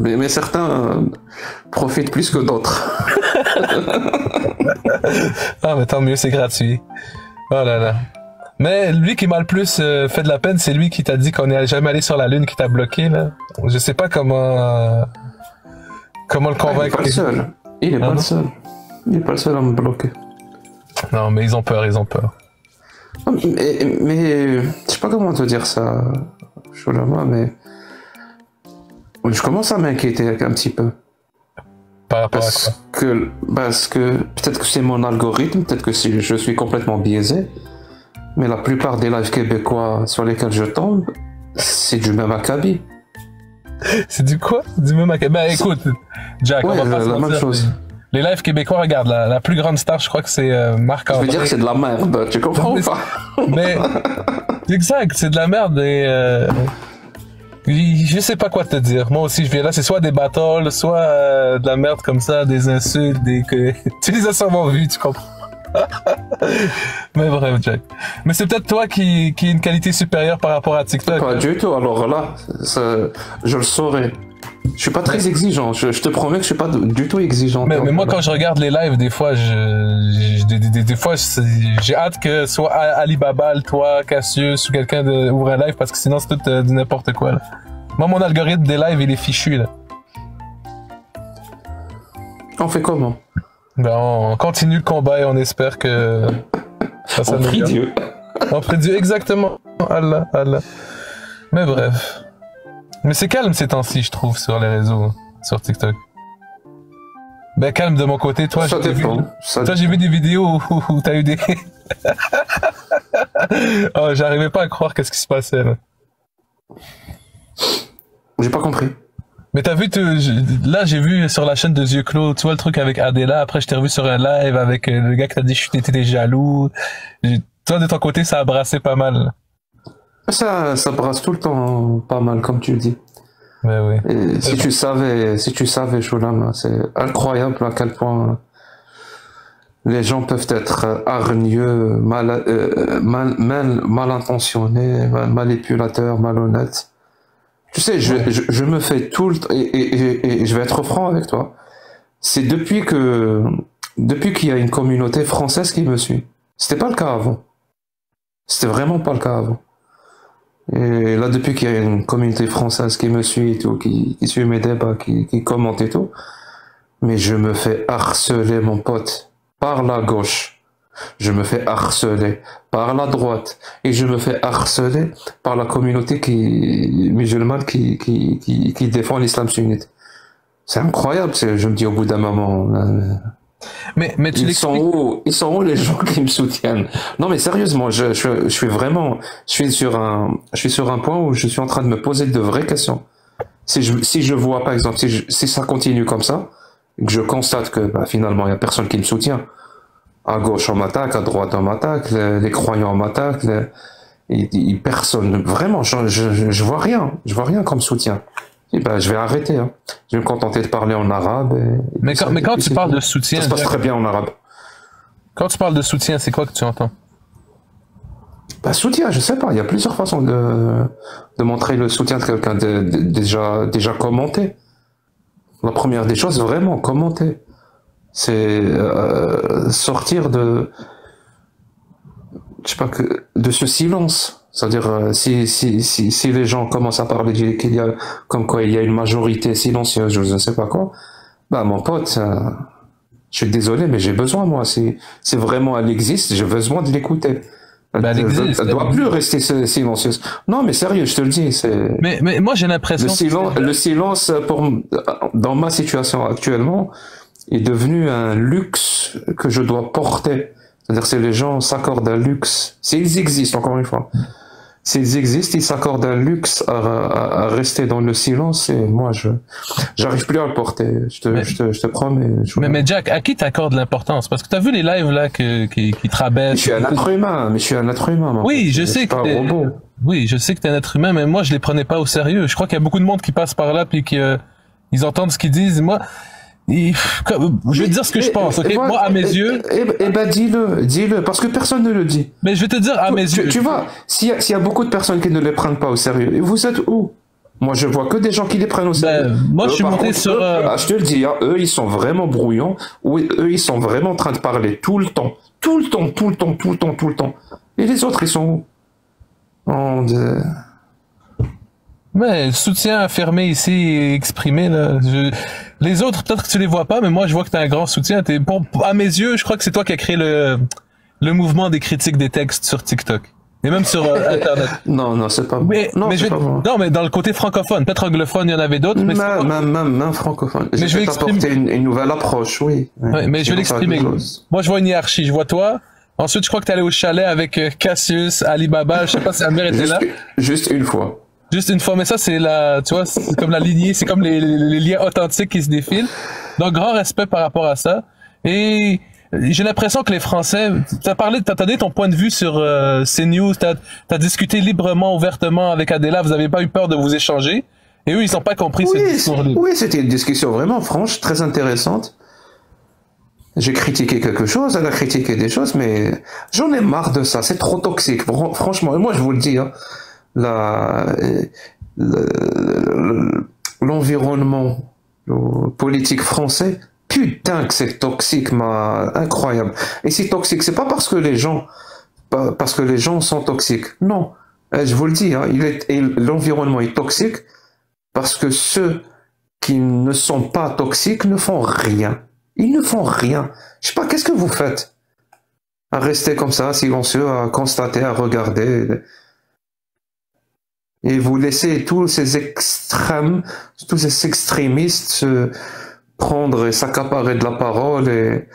Mais certains profitent plus que d'autres. Ah, mais tant mieux, c'est gratuit. Oh là là. Mais lui qui m'a le plus fait de la peine, c'est lui qui t'a dit qu'on n'est jamais allé sur la Lune, qui t'a bloqué, là. Je sais pas comment le convaincre. Il est pas le seul. Il est pas le seul. Il est pas le seul à me bloquer. Non, mais ils ont peur. Mais je sais pas comment te dire ça, Choulama, mais je commence à m'inquiéter un petit peu. Par rapport à quoi? Parce que peut-être que c'est mon algorithme, peut-être que je suis complètement biaisé, mais la plupart des lives québécois sur lesquels je tombe, c'est du même acabit. C'est du quoi? Du même acabit? Ben écoute, Jack, ouais, on va pas se la mentir, même chose. Les lives québécois, regarde, la plus grande star, je crois que c'est Marc-André. Je veux dire que c'est de la merde, tu comprends pas? Mais, exact, c'est de la merde et je sais pas quoi te dire. Moi aussi, je viens là, c'est soit des battles, soit de la merde comme ça, des insultes, tu les as sûrement vus, tu comprends? Mais bref, Jack. Mais c'est peut-être toi qui a une qualité supérieure par rapport à TikTok. Pas du tout, alors là, je le saurais. Je suis pas très exigeant, je te promets que je suis pas du tout exigeant. Mais moi, quand je regarde les lives, des fois, des fois, j'ai hâte que soit Alibaba, toi, Cassius ou quelqu'un ouvre un live parce que sinon, c'est tout du n'importe quoi, là. Moi, mon algorithme des lives, il est fichu, là. On fait comment? Ben, on continue le combat et on espère que ça on prie Dieu. On prie Dieu, exactement. Allah. Mais bref. Mais c'est calme ces temps-ci, je trouve, sur les réseaux, sur TikTok. Ben calme de mon côté, toi. Ça dépend. J'ai vu des vidéos où t'as eu des... Oh, j'arrivais pas à croire qu'est-ce qui se passait, là. J'ai pas compris. Mais t'as vu, là j'ai vu sur la chaîne de Yeux Clos, tu vois le truc avec Adela, après je t'ai revu sur un live avec le gars qui t'a dit que t'étais jaloux. Toi de ton côté ça a brassé pas mal. Ça brasse tout le temps pas mal comme tu le dis. Mais oui. Et si tu savais Choulama, c'est incroyable à quel point les gens peuvent être hargneux, mal intentionnés, manipulateurs, malhonnêtes. Tu sais, je me fais tout le temps, et je vais être franc avec toi. C'est depuis qu'il y a une communauté française qui me suit. C'était pas le cas avant. C'était vraiment pas le cas avant. Et là, depuis qu'il y a une communauté française qui me suit et tout, qui suit mes débats, qui commente et tout, mais je me fais harceler, mon pote, par la gauche. Je me fais harceler par la droite et je me fais harceler par la communauté musulmane qui défend l'islam sunnite. C'est incroyable, je me dis au bout d'un moment. Mais ils sont où les gens qui me soutiennent? Non mais sérieusement, je suis sur un point où je suis en train de me poser de vraies questions. Si je vois par exemple si ça continue comme ça, que je constate que finalement il y a personne qui me soutient. À gauche on m'attaque, à droite on m'attaque, les croyants m'attaquent, personne. Vraiment, je vois rien comme soutien. Et je vais arrêter. Hein. Je vais me contenter de parler en arabe. Mais quand tu parles de soutien, ça se passe très bien en arabe. Quand tu parles de soutien, c'est quoi que tu entends? Soutien, je sais pas. Il y a plusieurs façons de montrer le soutien de quelqu'un. Déjà commenter. La première des choses, vraiment commenter. C'est sortir de ce silence. C'est-à-dire si les gens commencent à parler qu'il y a comme quoi il y a une majorité silencieuse, je ne sais pas quoi, mon pote, je suis désolé mais j'ai besoin moi, si vraiment elle existe, j'ai besoin de l'écouter. Elle ne doit plus rester silencieuse. Non mais sérieux, je te le dis, c'est. Mais moi j'ai l'impression le silence dans ma situation actuellement est devenu un luxe que je dois porter. C'est-à-dire que les gens s'accordent un luxe. S'ils existent, encore une fois. S'ils existent, ils s'accordent un luxe à rester dans le silence et moi, j'arrive plus à le porter. Je te promets. Mais Jack, à qui t'accordes l'importance? Parce que t'as vu les lives là qui te rabaissent. Je suis un être humain. Oui, je sais que t'es un robot. Oui, je sais que t'es un être humain, mais moi, je les prenais pas au sérieux. Je crois qu'il y a beaucoup de monde qui passe par là puis ils entendent ce qu'ils disent. Moi, je vais te dire ce que je pense, ok? Moi, à mes yeux. Dis-le, parce que personne ne le dit. Mais je vais te dire à mes yeux. Tu vois, s'il y a beaucoup de personnes qui ne les prennent pas au sérieux, vous êtes où? Moi, je vois que des gens qui les prennent au sérieux. Ben, moi, je Eux, suis par monté contre, sur. je te le dis, hein, eux, ils sont vraiment brouillons. Oui, eux, ils sont vraiment en train de parler tout le temps. Tout le temps, tout le temps, tout le temps, tout le temps. Et les autres, ils sont où? Mais soutien affirmé ici et exprimé, là. Les autres, peut-être que tu les vois pas, mais moi, je vois que t'as un grand soutien. À mes yeux, je crois que c'est toi qui as créé le mouvement des critiques des textes sur TikTok. Et même sur Internet. Non, non, c'est pas bon. Non, mais c'est pas bon. non, mais dans le côté francophone, peut-être anglophone, il y en avait d'autres, mais Même francophone. Mais je vais apporter une nouvelle approche, oui. Ouais, mais je vais l'exprimer. Moi, je vois une hiérarchie. Je vois toi. Ensuite, je crois que t'es allé au chalet avec Cassius, Alibaba. Je sais pas si Amir était là. Juste une fois. Juste une fois, mais ça, c'est tu vois, c'est comme la lignée, c'est comme les liens authentiques qui se défilent. Donc, grand respect par rapport à ça. Et j'ai l'impression que les Français, t'as donné ton point de vue sur CNews, t'as discuté librement, ouvertement avec Adela, vous avez pas eu peur de vous échanger. Et eux, ils n'ont pas compris ce discours-là. Oui, c'était une discussion vraiment franche, très intéressante. J'ai critiqué quelque chose, elle a critiqué des choses, mais j'en ai marre de ça, c'est trop toxique. Franchement, moi je vous le dis, hein, l'environnement politique français, putain que c'est toxique, incroyable. Et c'est toxique, c'est pas parce que les gens sont toxiques. Non, je vous le dis, hein, l'environnement est toxique parce que ceux qui ne sont pas toxiques ne font rien. Ils ne font rien. Je sais pas, qu'est-ce que vous faites? À rester comme ça, silencieux, à constater, à regarder. Et vous laissez tous ces extrêmes, tous ces extrémistes se prendre et s'accaparer de la parole et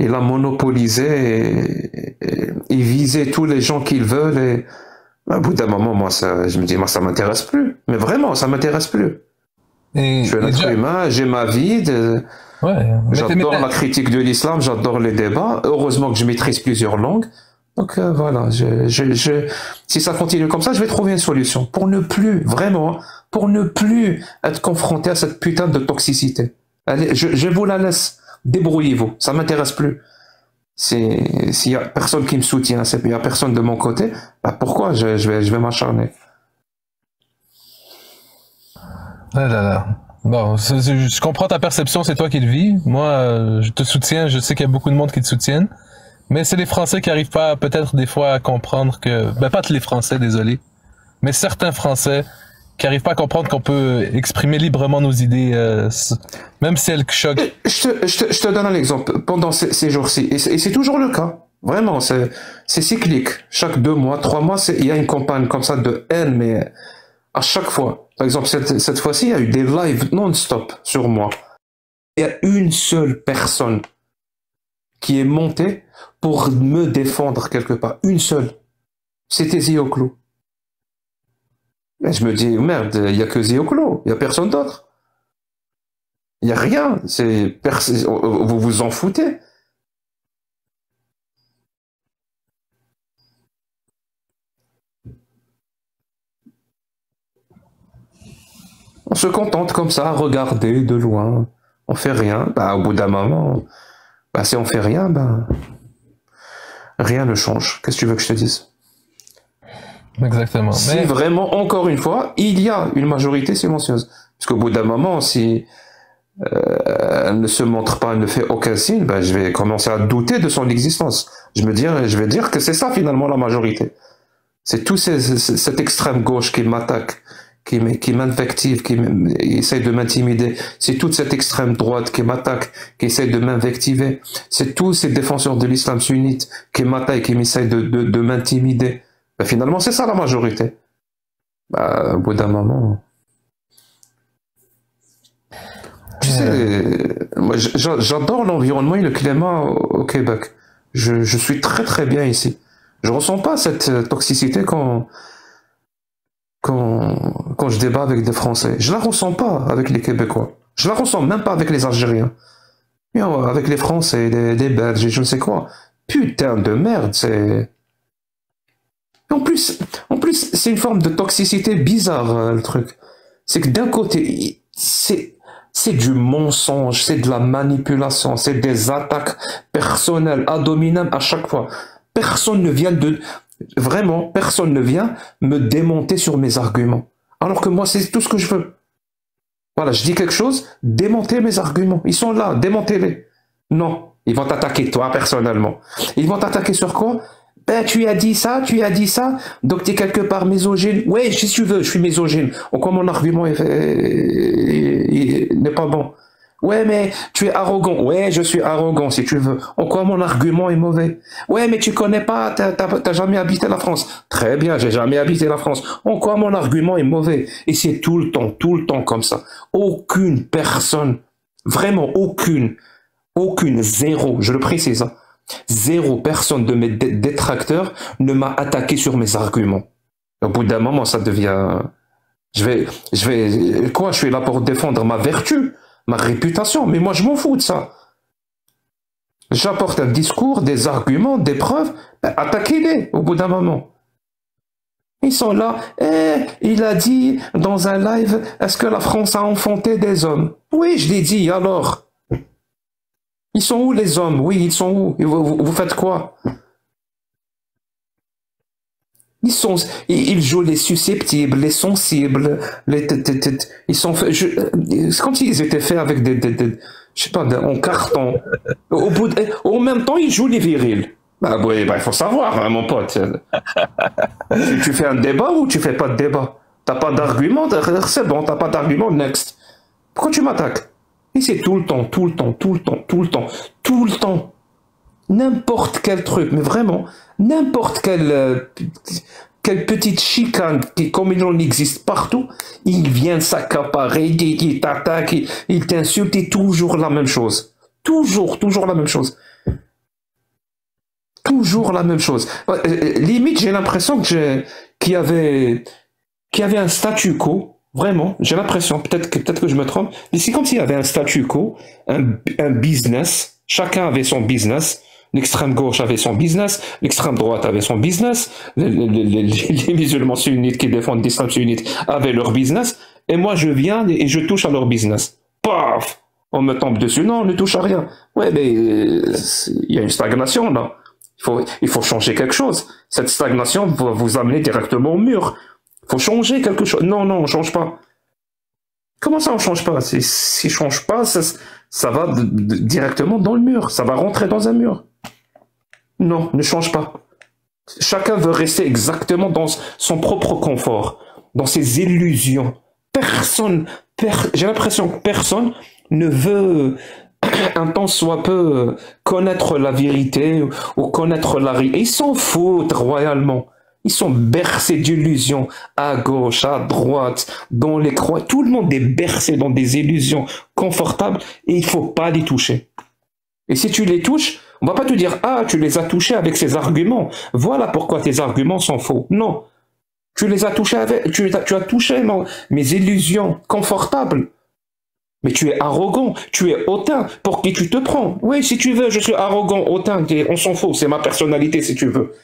la monopoliser et viser tous les gens qu'ils veulent. Et à bout d'un moment, moi, je me dis, moi, ça m'intéresse plus. Mais vraiment, ça m'intéresse plus. Je suis un être humain, j'ai ma vie. J'adore la critique de l'islam, j'adore les débats. Heureusement que je maîtrise plusieurs langues. Donc voilà, si ça continue comme ça, je vais trouver une solution pour ne plus, vraiment, pour ne plus être confronté à cette putain de toxicité. Allez, je vous la laisse, débrouillez-vous, ça m'intéresse plus. S'il y a personne qui me soutient, il y a personne de mon côté, bah pourquoi je vais m'acharner? Ah là là. Bon, je comprends ta perception, c'est toi qui le vis. Moi, je te soutiens, je sais qu'il y a beaucoup de monde qui te soutiennent. Mais c'est les Français qui arrivent pas, peut-être des fois, à comprendre que... Ben, pas tous les Français, désolé. Mais certains Français qui arrivent pas à comprendre qu'on peut exprimer librement nos idées, même si elles choquent. Je te donne un exemple. Pendant ces jours-ci, et c'est toujours le cas. Vraiment, c'est cyclique. Chaque 2 mois, 3 mois, il y a une campagne comme ça de haine, mais à chaque fois. Par exemple, cette fois-ci, il y a eu des lives non-stop sur moi. Il y a une seule personne qui est montée pour me défendre quelque part. Une seule. C'était Zioclo. Et je me dis, merde, il n'y a que Zioclo. Il n'y a personne d'autre. Il n'y a rien. Vous vous en foutez. On se contente comme ça, à regarder de loin. On fait rien. Bah, au bout d'un moment, bah, si on fait rien, bah, rien ne change. Qu'est-ce que tu veux que je te dise? Exactement. Si vraiment, encore une fois, il y a une majorité silencieuse. Parce qu'au bout d'un moment, si elle ne se montre pas, elle ne fait aucun signe, ben je vais commencer à douter de son existence. Je vais dire que c'est ça finalement la majorité. C'est tout cette extrême gauche qui m'attaque, qui m'invective, qui essaye de m'intimider. C'est toute cette extrême droite qui m'attaque, qui essaye de m'invectiver. C'est tous ces défenseurs de l'islam sunnite qui m'attaquent, qui essayent de m'intimider. Ben finalement, c'est ça la majorité. Ben, au bout d'un moment... Tu sais, moi j'adore l'environnement et le climat au Québec. Je suis très très bien ici. Je ressens pas cette toxicité quand je débat avec des Français. Je la ressens pas avec les Québécois. Je la ressens même pas avec les Algériens. Mais avec les Français, les Belges et je ne sais quoi. Putain de merde, c'est... En plus, c'est une forme de toxicité bizarre, le truc. C'est que d'un côté, c'est du mensonge, c'est de la manipulation, c'est des attaques personnelles, ad hominem à chaque fois. Personne ne vient me démonter sur mes arguments. Alors que moi, c'est tout ce que je veux. Voilà, je dis quelque chose, démontez mes arguments. Ils sont là, démontez-les. Non, ils vont t'attaquer, toi, personnellement. Ils vont t'attaquer sur quoi? Ben, tu as dit ça, donc tu es quelque part misogyne. Ouais, si tu veux, je suis misogyne. En quoi mon argument n'est pas bon? Ouais, mais tu es arrogant. Ouais, je suis arrogant, si tu veux. En quoi mon argument est mauvais? Ouais, mais tu connais pas, t'as jamais habité la France. Très bien, j'ai jamais habité la France. En quoi mon argument est mauvais? Et c'est tout le temps comme ça. Aucune personne, vraiment aucune, zéro, je le précise, hein, zéro personne de mes détracteurs ne m'a attaqué sur mes arguments. Au bout d'un moment, ça devient... Je suis là pour défendre ma vertu, ma réputation, mais moi je m'en fous de ça. J'apporte un discours, des arguments, des preuves, ben, attaquez-les au bout d'un moment. Ils sont là, il a dit dans un live, est-ce que la France a enfanté des hommes? Oui, je l'ai dit, alors. Ils sont où les hommes? Oui, ils sont où? Vous faites quoi? Ils jouent les susceptibles, les sensibles, ils sont faits, c'est comme s'ils étaient faits avec je sais pas, en carton. En même temps, ils jouent les virils. Bah oui, bah, il faut savoir, hein, mon pote. Tu fais un débat ou tu fais pas de débat? T'as pas d'argument, c'est bon, t'as pas d'argument, next. Pourquoi tu m'attaques? Et c'est tout le temps. N'importe quel truc, mais vraiment, n'importe quelle petite chicane, comme il en existe partout, il vient s'accaparer, il t'attaque, il t'insulte, et toujours la même chose. Toujours la même chose. Toujours la même chose. Limite, j'ai l'impression qu'il y avait un statu quo. Vraiment, j'ai l'impression, peut-être que je me trompe, mais c'est comme s'il y avait un statu quo, un business. Chacun avait son business. L'extrême gauche avait son business, l'extrême droite avait son business, les musulmans sunnites qui défendent l'islam sunnite avaient leur business, et moi je viens et je touche à leur business. Paf! On me tombe dessus. Non, on ne touche à rien. Ouais, mais il y a une stagnation là. Il faut changer quelque chose. Cette stagnation va vous amener directement au mur. Il faut changer quelque chose. Non, on change pas. Comment ça on change pas? Si change pas, ça va directement dans le mur. Ça va rentrer dans un mur. Non, ne change pas. Chacun veut rester exactement dans son propre confort, dans ses illusions. J'ai l'impression que personne ne veut un temps soit peu connaître la vérité ou connaître la réalité. Ils s'en foutent royalement. Ils sont bercés d'illusions à gauche, à droite, dans les croix. Tout le monde est bercé dans des illusions confortables et il faut pas les toucher. Et si tu les touches, on va pas te dire « Ah, tu les as touchés avec ces arguments. Voilà pourquoi tes arguments sont faux. » Non. Tu les as touchés avec... Tu as touché mes illusions confortables. Mais tu es arrogant, tu es hautain. Pour qui tu te prends? Oui, si tu veux, je suis arrogant, hautain. On s'en fout, c'est ma personnalité si tu veux.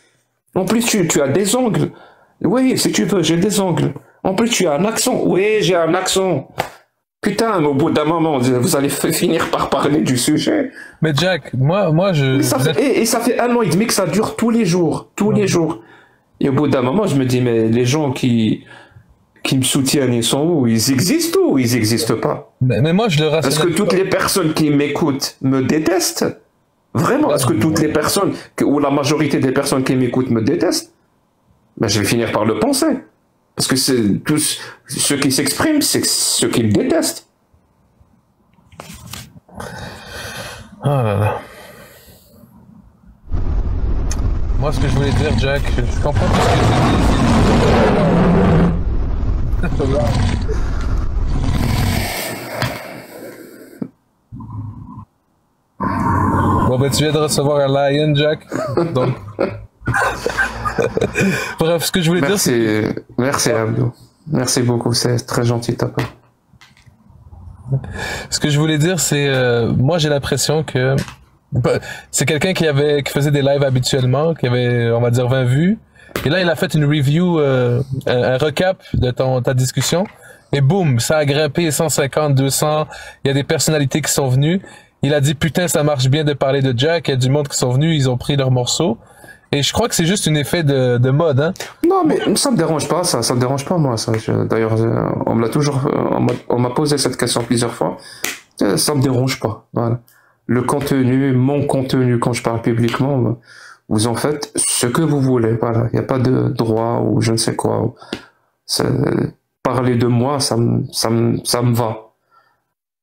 En plus, tu as des ongles. Oui, si tu veux, j'ai des ongles. En plus, tu as un accent. Oui, j'ai un accent. Putain, au bout d'un moment, vous allez finir par parler du sujet. Mais Jack, moi, je... Et ça fait 1 an et demi que ça dure tous les jours. Les jours. Et au bout d'un moment, je me dis, mais les gens qui me soutiennent, ils sont où? Ils existent ou ils n'existent pas? Mais moi, je le rationalise. Est-ce que toutes les personnes qui m'écoutent me détestent? Vraiment, est-ce que toutes les personnes, ou la majorité des personnes qui m'écoutent me détestent? Ben, je vais finir par le penser. Parce que c'est tous ceux qui s'expriment, c'est ceux qui me détestent. Oh là là. Moi, ce que je voulais dire, Jack, je comprends tout ce que tu dis. Bon, ben, tu viens de recevoir un lion, Jack. Donc... Bref, ce que je voulais dire, c'est... Merci, Abdou. Merci beaucoup, c'est très gentil de ta part. Ce que je voulais dire, c'est... moi, j'ai l'impression que... c'est quelqu'un qui faisait des lives habituellement, qui avait, on va dire, 20 vues. Et là, il a fait une review, un recap de ta discussion. Et boum, ça a grimpé 150, 200. Il y a des personnalités qui sont venues. Il a dit, putain, ça marche bien de parler de Jack. Il y a du monde qui sont venus, ils ont pris leur morceau. Et je crois que c'est juste un effet de mode, hein. Non, mais ça me dérange pas, ça me dérange pas, moi, ça. D'ailleurs, on me l'a toujours, on m'a posé cette question plusieurs fois. Ça me dérange pas, voilà. Le contenu, mon contenu, quand je parle publiquement, vous en faites ce que vous voulez, voilà. Il n'y a pas de droit ou je ne sais quoi. Ça- Parler de moi, ça me va.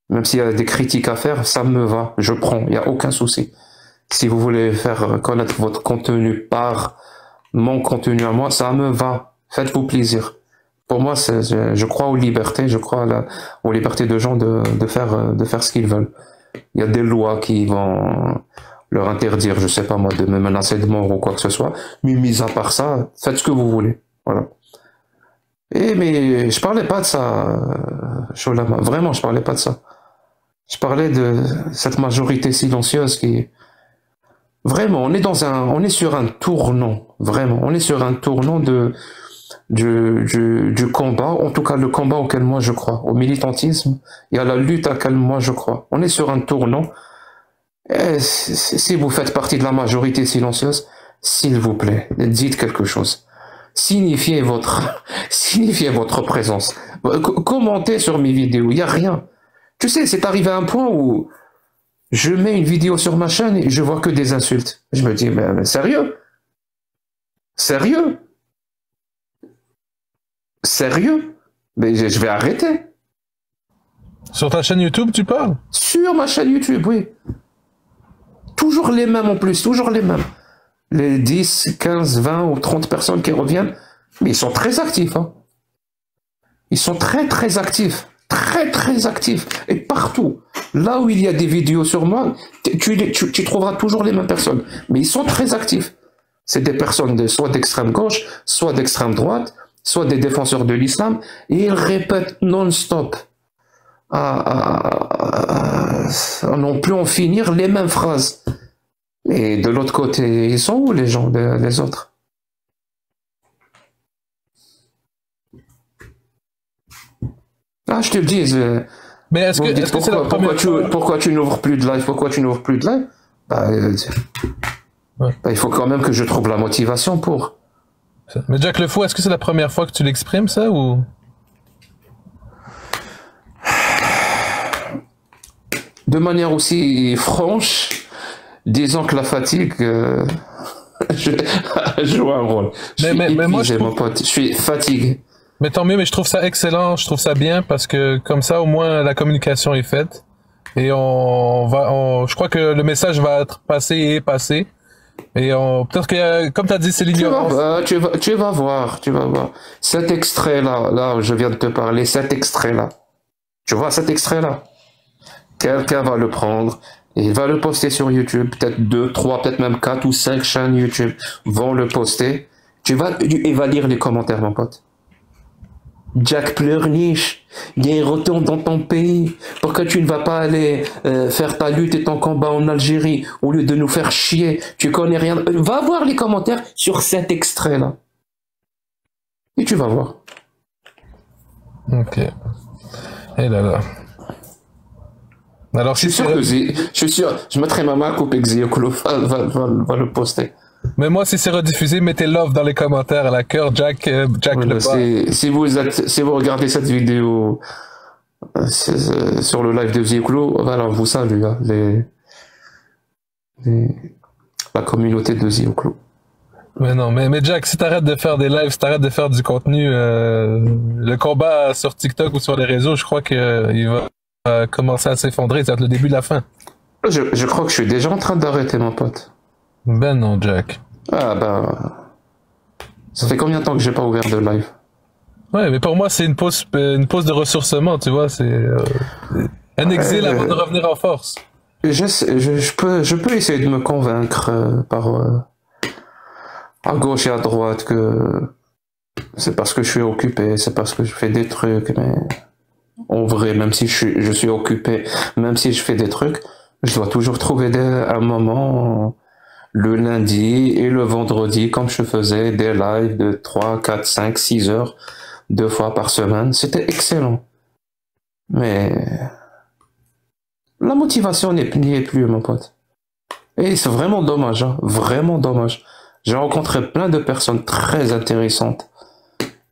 Même s'il y a des critiques à faire, ça me va. Je prends, il n'y a aucun souci. Si vous voulez faire connaître votre contenu par mon contenu à moi, ça me va. Faites-vous plaisir. Pour moi, je crois aux libertés, je crois aux libertés de gens de faire ce qu'ils veulent. Il y a des lois qui vont leur interdire, je sais pas moi, de me menacer de mort ou quoi que ce soit. Mais mis à part ça, faites ce que vous voulez. Voilà. Mais je parlais pas de ça, Sholama. Vraiment, je parlais pas de ça. Je parlais de cette majorité silencieuse qui, vraiment, on est sur un tournant. Vraiment, on est sur un tournant du combat, en tout cas le combat auquel moi je crois, au militantisme et à la lutte à laquelle moi je crois. On est sur un tournant. Et si vous faites partie de la majorité silencieuse, s'il vous plaît, dites quelque chose. Signifiez votre présence. Commentez sur mes vidéos, il n'y a rien. Tu sais, c'est arrivé à un point où je mets une vidéo sur ma chaîne et je vois que des insultes. Je me dis, mais sérieux? Sérieux? Sérieux? Mais je vais arrêter. Sur ta chaîne YouTube, tu parles? Sur ma chaîne YouTube, oui. Toujours les mêmes en plus, toujours les mêmes. Les 10, 15, 20 ou 30 personnes qui reviennent, mais ils sont très actifs. Hein. Ils sont très très actifs. Très très actifs. Et partout. Là où il y a des vidéos sur moi, tu trouveras toujours les mêmes personnes. Mais ils sont très actifs. C'est des personnes soit d'extrême gauche, soit d'extrême droite, soit des défenseurs de l'islam, et ils répètent non-stop, à non plus en finir les mêmes phrases. Et de l'autre côté, ils sont où les gens, les autres? Ah, je te le dis, Mais est-ce vous me que dites c'est la première fois? pourquoi tu n'ouvres plus de live? Pourquoi tu n'ouvres plus de live? Ouais. Il faut quand même que je trouve la motivation pour. Mais Jack Le Fou, est-ce que c'est la première fois que tu l'exprimes, ça, ou? De manière aussi franche, disons que la fatigue joue un rôle. Mais moi, je trouve... mon pote. Je suis fatigué. Mais tant mieux, mais je trouve ça excellent, je trouve ça bien, parce que comme ça, au moins, la communication est faite. Et je crois que le message va être passé et est passé. Et peut-être que, comme tu as dit, c'est l'ignorance. Tu vas voir. Cet extrait-là, là, je viens de te parler, cet extrait-là. Tu vois cet extrait-là? Quelqu'un va le prendre et il va le poster sur YouTube. Peut-être 2, 3, peut-être même 4 ou 5 chaînes YouTube vont le poster. Il va lire les commentaires, mon pote. Jack pleurniche, viens retourne dans ton pays. Pourquoi tu ne vas pas aller faire ta lutte et ton combat en Algérie au lieu de nous faire chier? Tu connais rien. Va voir les commentaires sur cet extrait-là. Et tu vas voir. Ok. Et là là. Alors, je suis sûr, je mettrai ma main à couper que Zioklo va le poster. Mais moi, si c'est rediffusé, mettez love dans les commentaires à la cœur, Jack voilà, si vous regardez cette vidéo sur le live de Zioklo, voilà, on vous salue, hein, la communauté de Zioklo. Mais non, mais Jack, si t'arrêtes de faire des lives, si t'arrêtes de faire du contenu, le combat sur TikTok ou sur les réseaux, je crois qu'il va commencer à s'effondrer, ça va être le début de la fin. Je crois que je suis déjà en train d'arrêter, mon pote. Ben non, Jack. Ah ben... Ça fait combien de temps que j'ai pas ouvert de live? Ouais, mais pour moi, c'est une pause de ressourcement, tu vois, c'est un exil avant de revenir en force. Je peux essayer de me convaincre à gauche et à droite que c'est parce que je suis occupé, c'est parce que je fais des trucs, mais en vrai, même si je suis occupé, même si je fais des trucs, je dois toujours trouver un moment le lundi et le vendredi, comme je faisais des lives de 3, 4, 5, 6 heures, 2 fois par semaine. C'était excellent. Mais la motivation n'y est plus, mon pote. Et c'est vraiment dommage, hein, vraiment dommage. J'ai rencontré plein de personnes très intéressantes.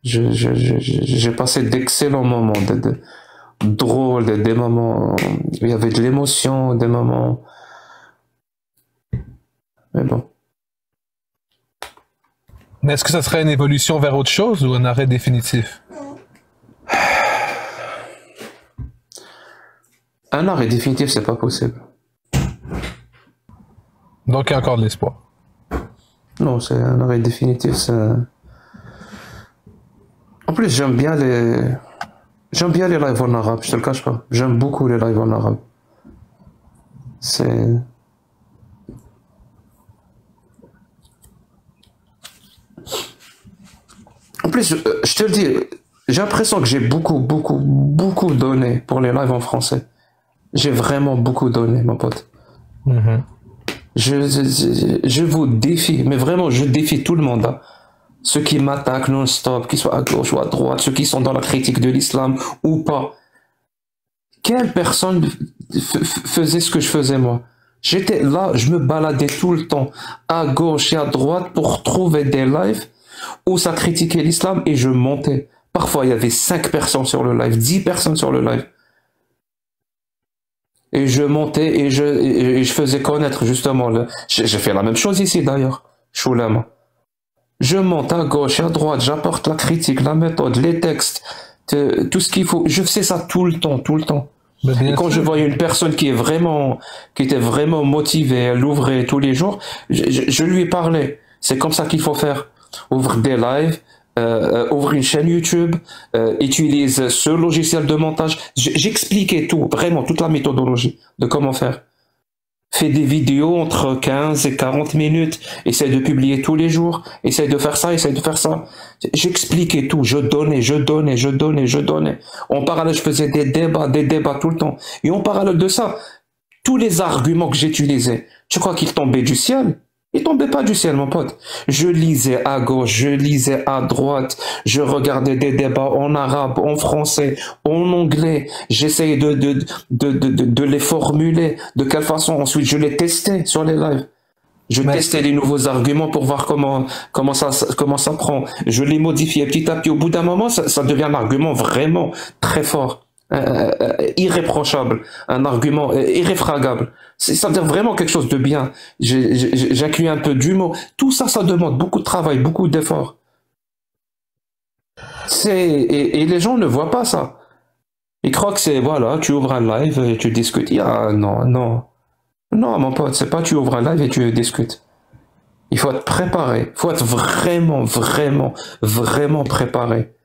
J'ai passé d'excellents moments, drôles, des moments, il y avait de l'émotion, des moments, mais bon. Mais est-ce que ça serait une évolution vers autre chose ou un arrêt définitif? Un arrêt définitif, c'est pas possible. Donc il y a encore de l'espoir. Non, c'est un arrêt définitif, c'est... En plus, j'aime bien les lives en arabe, je te le cache pas. J'aime beaucoup les lives en arabe. C'est... En plus, je te le dis, j'ai l'impression que j'ai beaucoup donné pour les lives en français. J'ai vraiment beaucoup donné, mon pote. Mm-hmm. Je vous défie, mais vraiment, je défie tout le monde. Hein. Ceux qui m'attaquent non-stop, qu'ils soient à gauche ou à droite, ceux qui sont dans la critique de l'islam ou pas. Quelle personne faisait ce que je faisais moi? J'étais là, je me baladais tout le temps, à gauche et à droite, pour trouver des lives où ça critiquait l'islam et je montais. Parfois, il y avait 5 personnes sur le live, 10 personnes sur le live. Et je montais et je faisais connaître justement. J'ai fait la même chose ici d'ailleurs, Choulama. Je monte à gauche et à droite, j'apporte la critique, la méthode, les textes, tout ce qu'il faut. Je faisais ça tout le temps, tout le temps. Et quand je voyais une personne qui était vraiment motivée, elle l'ouvrait tous les jours, je lui parlais. C'est comme ça qu'il faut faire. Ouvre des lives, ouvre une chaîne YouTube, utilise ce logiciel de montage. J'expliquais tout, vraiment toute la méthodologie de comment faire. Fais des vidéos entre 15 et 40 minutes, essaie de publier tous les jours, essaie de faire ça, essaie de faire ça. J'expliquais tout, je donnais. En parallèle, je faisais des débats tout le temps. Et en parallèle de ça, tous les arguments que j'utilisais, tu crois qu'ils tombaient du ciel? Ils tombaient pas du ciel, mon pote. Je lisais à gauche, je lisais à droite, je regardais des débats en arabe, en français, en anglais. J'essayais de les formuler. De quelle façon? Ensuite, je les testais sur les lives. Je testais les nouveaux arguments pour voir comment ça prend. Je les modifiais petit à petit. Au bout d'un moment, ça devient un argument vraiment très fort. Irréprochable, un argument irréfragable. Ça veut dire vraiment quelque chose de bien. J'inclus un peu d'humour. Tout ça, ça demande beaucoup de travail, beaucoup d'efforts. Et les gens ne voient pas ça. Ils croient que c'est, voilà, tu ouvres un live et tu discutes. Ah non, mon pote, c'est pas tu ouvres un live et tu discutes. Il faut être préparé. Il faut être vraiment préparé.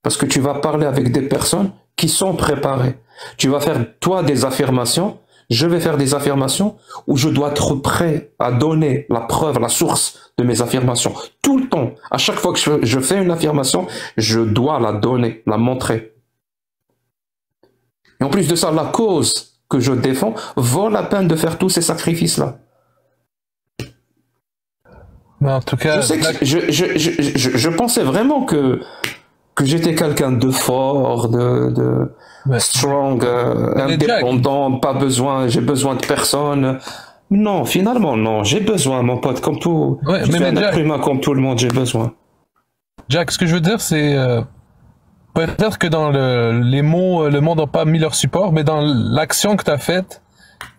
Parce que tu vas parler avec des personnes qui sont préparées. Tu vas faire, toi, des affirmations. Je vais faire des affirmations où je dois être prêt à donner la preuve, la source de mes affirmations. Tout le temps. À chaque fois que je fais une affirmation, je dois la donner, la montrer. Et en plus de ça, la cause que je défends vaut la peine de faire tous ces sacrifices-là. Mais en tout cas, je pensais vraiment que j'étais quelqu'un de fort, de strong, indépendant, pas besoin, j'ai besoin de personne. Non, finalement, non, j'ai besoin, mon pote, comme tout, je suis un être humain comme tout le monde, j'ai besoin. Jack, ce que je veux dire, c'est peut-être que dans les mots, le monde n'a pas mis leur support, mais dans l'action que tu as faite,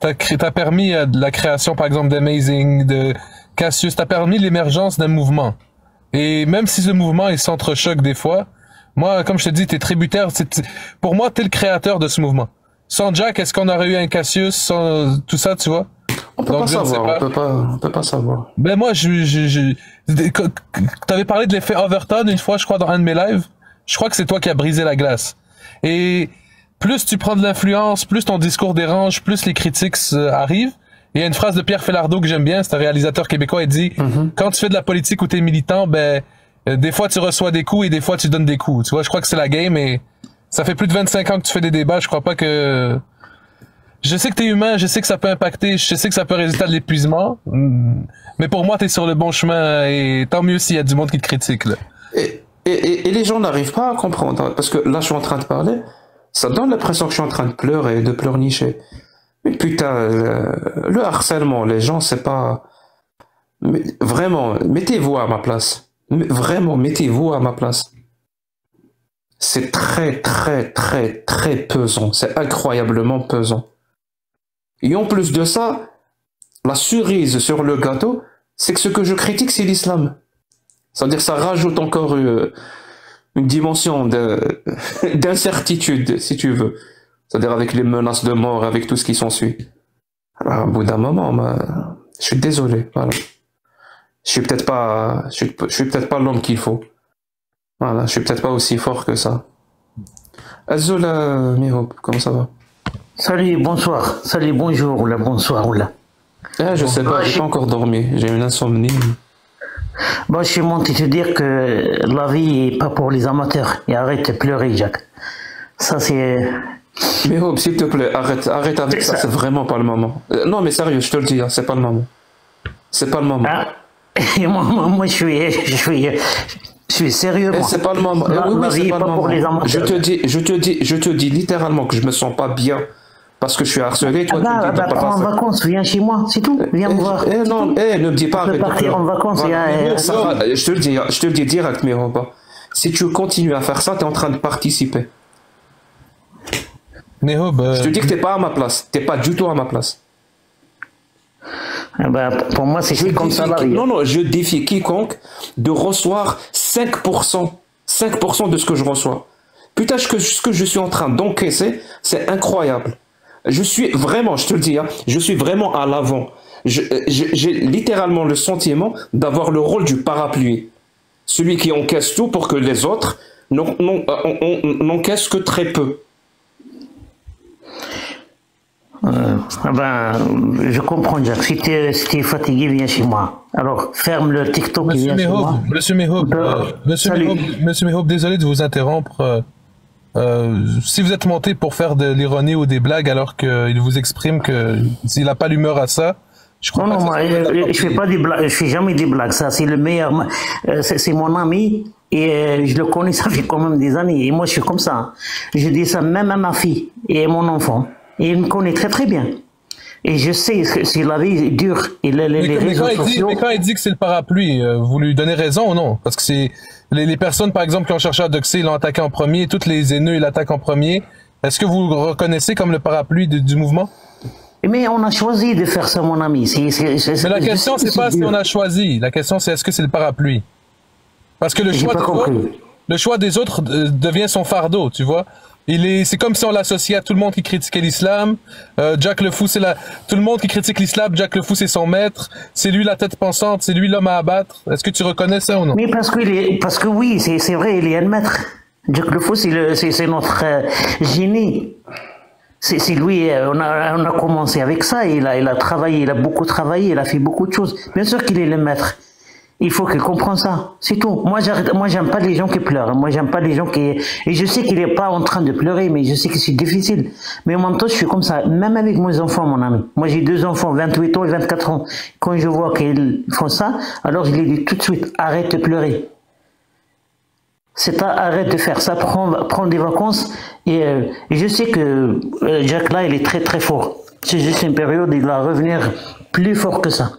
t'as permis de la création, par exemple, d'Amazing, de Cassius, t'as permis l'émergence d'un mouvement. Et même si ce mouvement, il s'entrechoque des fois, moi, comme je te dis, t'es tributaire. Pour moi, t'es le créateur de ce mouvement. Sans Jack, est-ce qu'on aurait eu un Cassius, sans tout ça, tu vois? On peut pas savoir, on peut pas savoir. Ben moi, t'avais parlé de l'effet Overton une fois, je crois, dans un de mes lives. Je crois que c'est toi qui as brisé la glace. Et plus tu prends de l'influence, plus ton discours dérange, plus les critiques arrivent. Il y a une phrase de Pierre Falardeau que j'aime bien, c'est un réalisateur québécois, il dit quand tu fais de la politique ou t'es militant, ben des fois tu reçois des coups et des fois tu donnes des coups. Tu vois, je crois que c'est la game et ça fait plus de 25 ans que tu fais des débats, je crois pas que... Je sais que t'es humain, je sais que ça peut impacter, je sais que ça peut résulter à de l'épuisement, mais pour moi t'es sur le bon chemin et tant mieux s'il y a du monde qui te critique, là. Et les gens n'arrivent pas à comprendre, parce que là je suis en train de parler, ça donne l'impression que je suis en train de pleurer, de pleurnicher. Mais putain, le harcèlement, les gens, c'est pas... Mais vraiment, mettez-vous à ma place. Vraiment, mettez-vous à ma place. C'est très, très, très, très pesant. C'est incroyablement pesant. Et en plus de ça, la cerise sur le gâteau, c'est que ce que je critique, c'est l'islam. C'est-à-dire que ça rajoute encore une dimension d'incertitude, si tu veux. C'est-à-dire avec les menaces de mort, avec tout ce qui s'ensuit. Alors, au bout d'un moment, je suis désolé. Voilà. Je suis peut-être pas, je suis peut-être pas l'homme qu'il faut. Voilà, je suis peut-être pas aussi fort que ça. Azoula Mihob, comment ça va? Salut, bonsoir. Salut, bonjour, là, bonsoir, là. Je sais pas, j'ai pas encore dormi. J'ai une insomnie. Bon, je suis monté te dire que la vie est pas pour les amateurs. Et arrête de pleurer, Jacques. Ça, c'est... Mihob, s'il te plaît, arrête avec ça, c'est vraiment pas le moment. Non, mais sérieux, je te le dis, hein, c'est pas le moment. C'est pas le moment. Ah, et moi, je suis sérieux. C'est pas le moment. La vie est pas pour les amateurs. Je te dis littéralement que je me sens pas bien parce que je suis harcelé. Toi, tu me dis de pas prends en vacances, viens chez moi, c'est tout. Viens me voir. Non, ne me dis pas. Tu peux partir en vacances. Voilà. Je te le dis direct, mais si tu continues à faire ça, tu es en train de participer. Je te dis que t'es pas à ma place. T'es pas du tout à ma place. Pour moi, c'est comme ça. Non, je défie quiconque de recevoir 5% de ce que je reçois. Putain, ce que je suis en train d'encaisser, c'est incroyable. Je suis vraiment, je te le dis, hein, je suis vraiment à l'avant. J'ai littéralement le sentiment d'avoir le rôle du parapluie. Celui qui encaisse tout pour que les autres n'encaissent que très peu. Je comprends, Jacques. Si tu es fatigué, viens chez moi. Alors, ferme le TikTok et viens chez moi. Monsieur Mehob, désolé de vous interrompre. Si vous êtes monté pour faire de l'ironie ou des blagues alors qu'il vous exprime que s'il n'a pas l'humeur à ça, je crois non, moi, je fais pas des blagues, je fais jamais des blagues. Ça, c'est le meilleur. C'est mon ami et je le connais, ça fait quand même des années. Et moi, je suis comme ça. Je dis ça même à ma fille et à mon enfant. Et il me connaît très très bien. Et je sais si la vie est dure. Et les réseaux sociaux... Mais quand il dit que c'est le parapluie, vous lui donnez raison ou non? Parce que c'est les personnes, par exemple, qui ont cherché à doxer, l'ont attaqué en premier. Toutes les haineux, ils l'attaquent en premier. Est-ce que vous le reconnaissez comme le parapluie du mouvement? Mais on a choisi de faire ça, mon ami. Mais la question, c'est pas si on a choisi. La question, c'est est-ce que c'est le parapluie? Parce que le choix des autres devient son fardeau, tu vois. C'est comme si on l'associait à tout le monde qui critiquait l'islam. Jack le Fou, tout le monde qui critique l'islam. Jack le Fou, c'est son maître. C'est lui la tête pensante. C'est lui l'homme à abattre. Est-ce que tu reconnais ça ou non? Mais parce que oui, c'est vrai, il est un maître. Jack le Fou, c'est notre génie. C'est lui. On a commencé avec ça. Il a travaillé, il a beaucoup travaillé, il a fait beaucoup de choses. Bien sûr qu'il est le maître. Il faut qu'il comprenne ça, c'est tout. Moi, j'aime pas les gens qui pleurent. Moi, j'aime pas les gens qui... Et je sais qu'il est pas en train de pleurer, mais je sais que c'est difficile. Mais en même temps, je suis comme ça, même avec mes enfants, mon ami. Moi, j'ai 2 enfants, 28 ans et 24 ans. Quand je vois qu'ils font ça, alors je les dis tout de suite, arrête de pleurer. Arrête de faire ça, prends des vacances. Et je sais que Jack, là, il est très très fort. C'est juste une période, il va revenir plus fort que ça.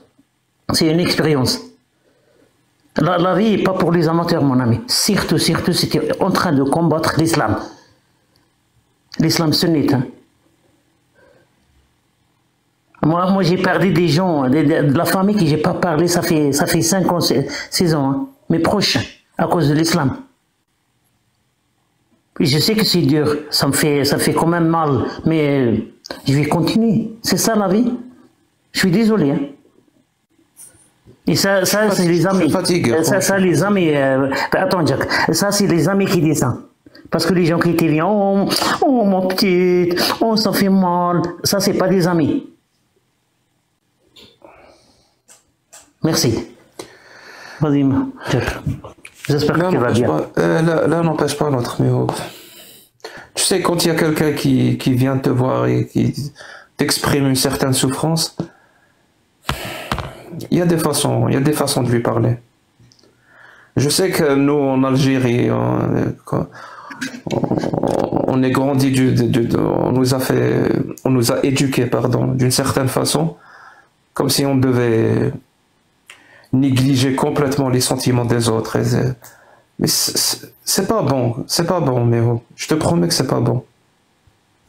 C'est une expérience. La vie n'est pas pour les amateurs, mon ami. Surtout, si tu es en train de combattre l'islam. L'islam sunnite. Hein. Moi j'ai perdu des gens, de la famille que j'ai pas parlé, ça fait 5 ans, 6 ans, hein, mes proches, à cause de l'islam. Je sais que c'est dur, ça me fait quand même mal, mais je vais continuer. C'est ça la vie. Je suis désolé. Hein. Et ça c'est les amis. Ça, les amis. Attends, Jack. Ça, c'est les amis qui disent ça. Parce que les gens qui te viennent, oh mon petit, oh ça fait mal. Ça, c'est pas des amis. Merci. Vas-y, Jack. J'espère que tu vas bien. Là, n'empêche pas notre numéro. Tu sais, quand il y a quelqu'un qui vient te voir et qui t'exprime une certaine souffrance, il y a des façons de lui parler. Je sais que nous, en Algérie, on est grandi, on nous a éduqués, pardon, d'une certaine façon, comme si on devait négliger complètement les sentiments des autres. Mais c'est pas bon, mais je te promets que c'est pas bon.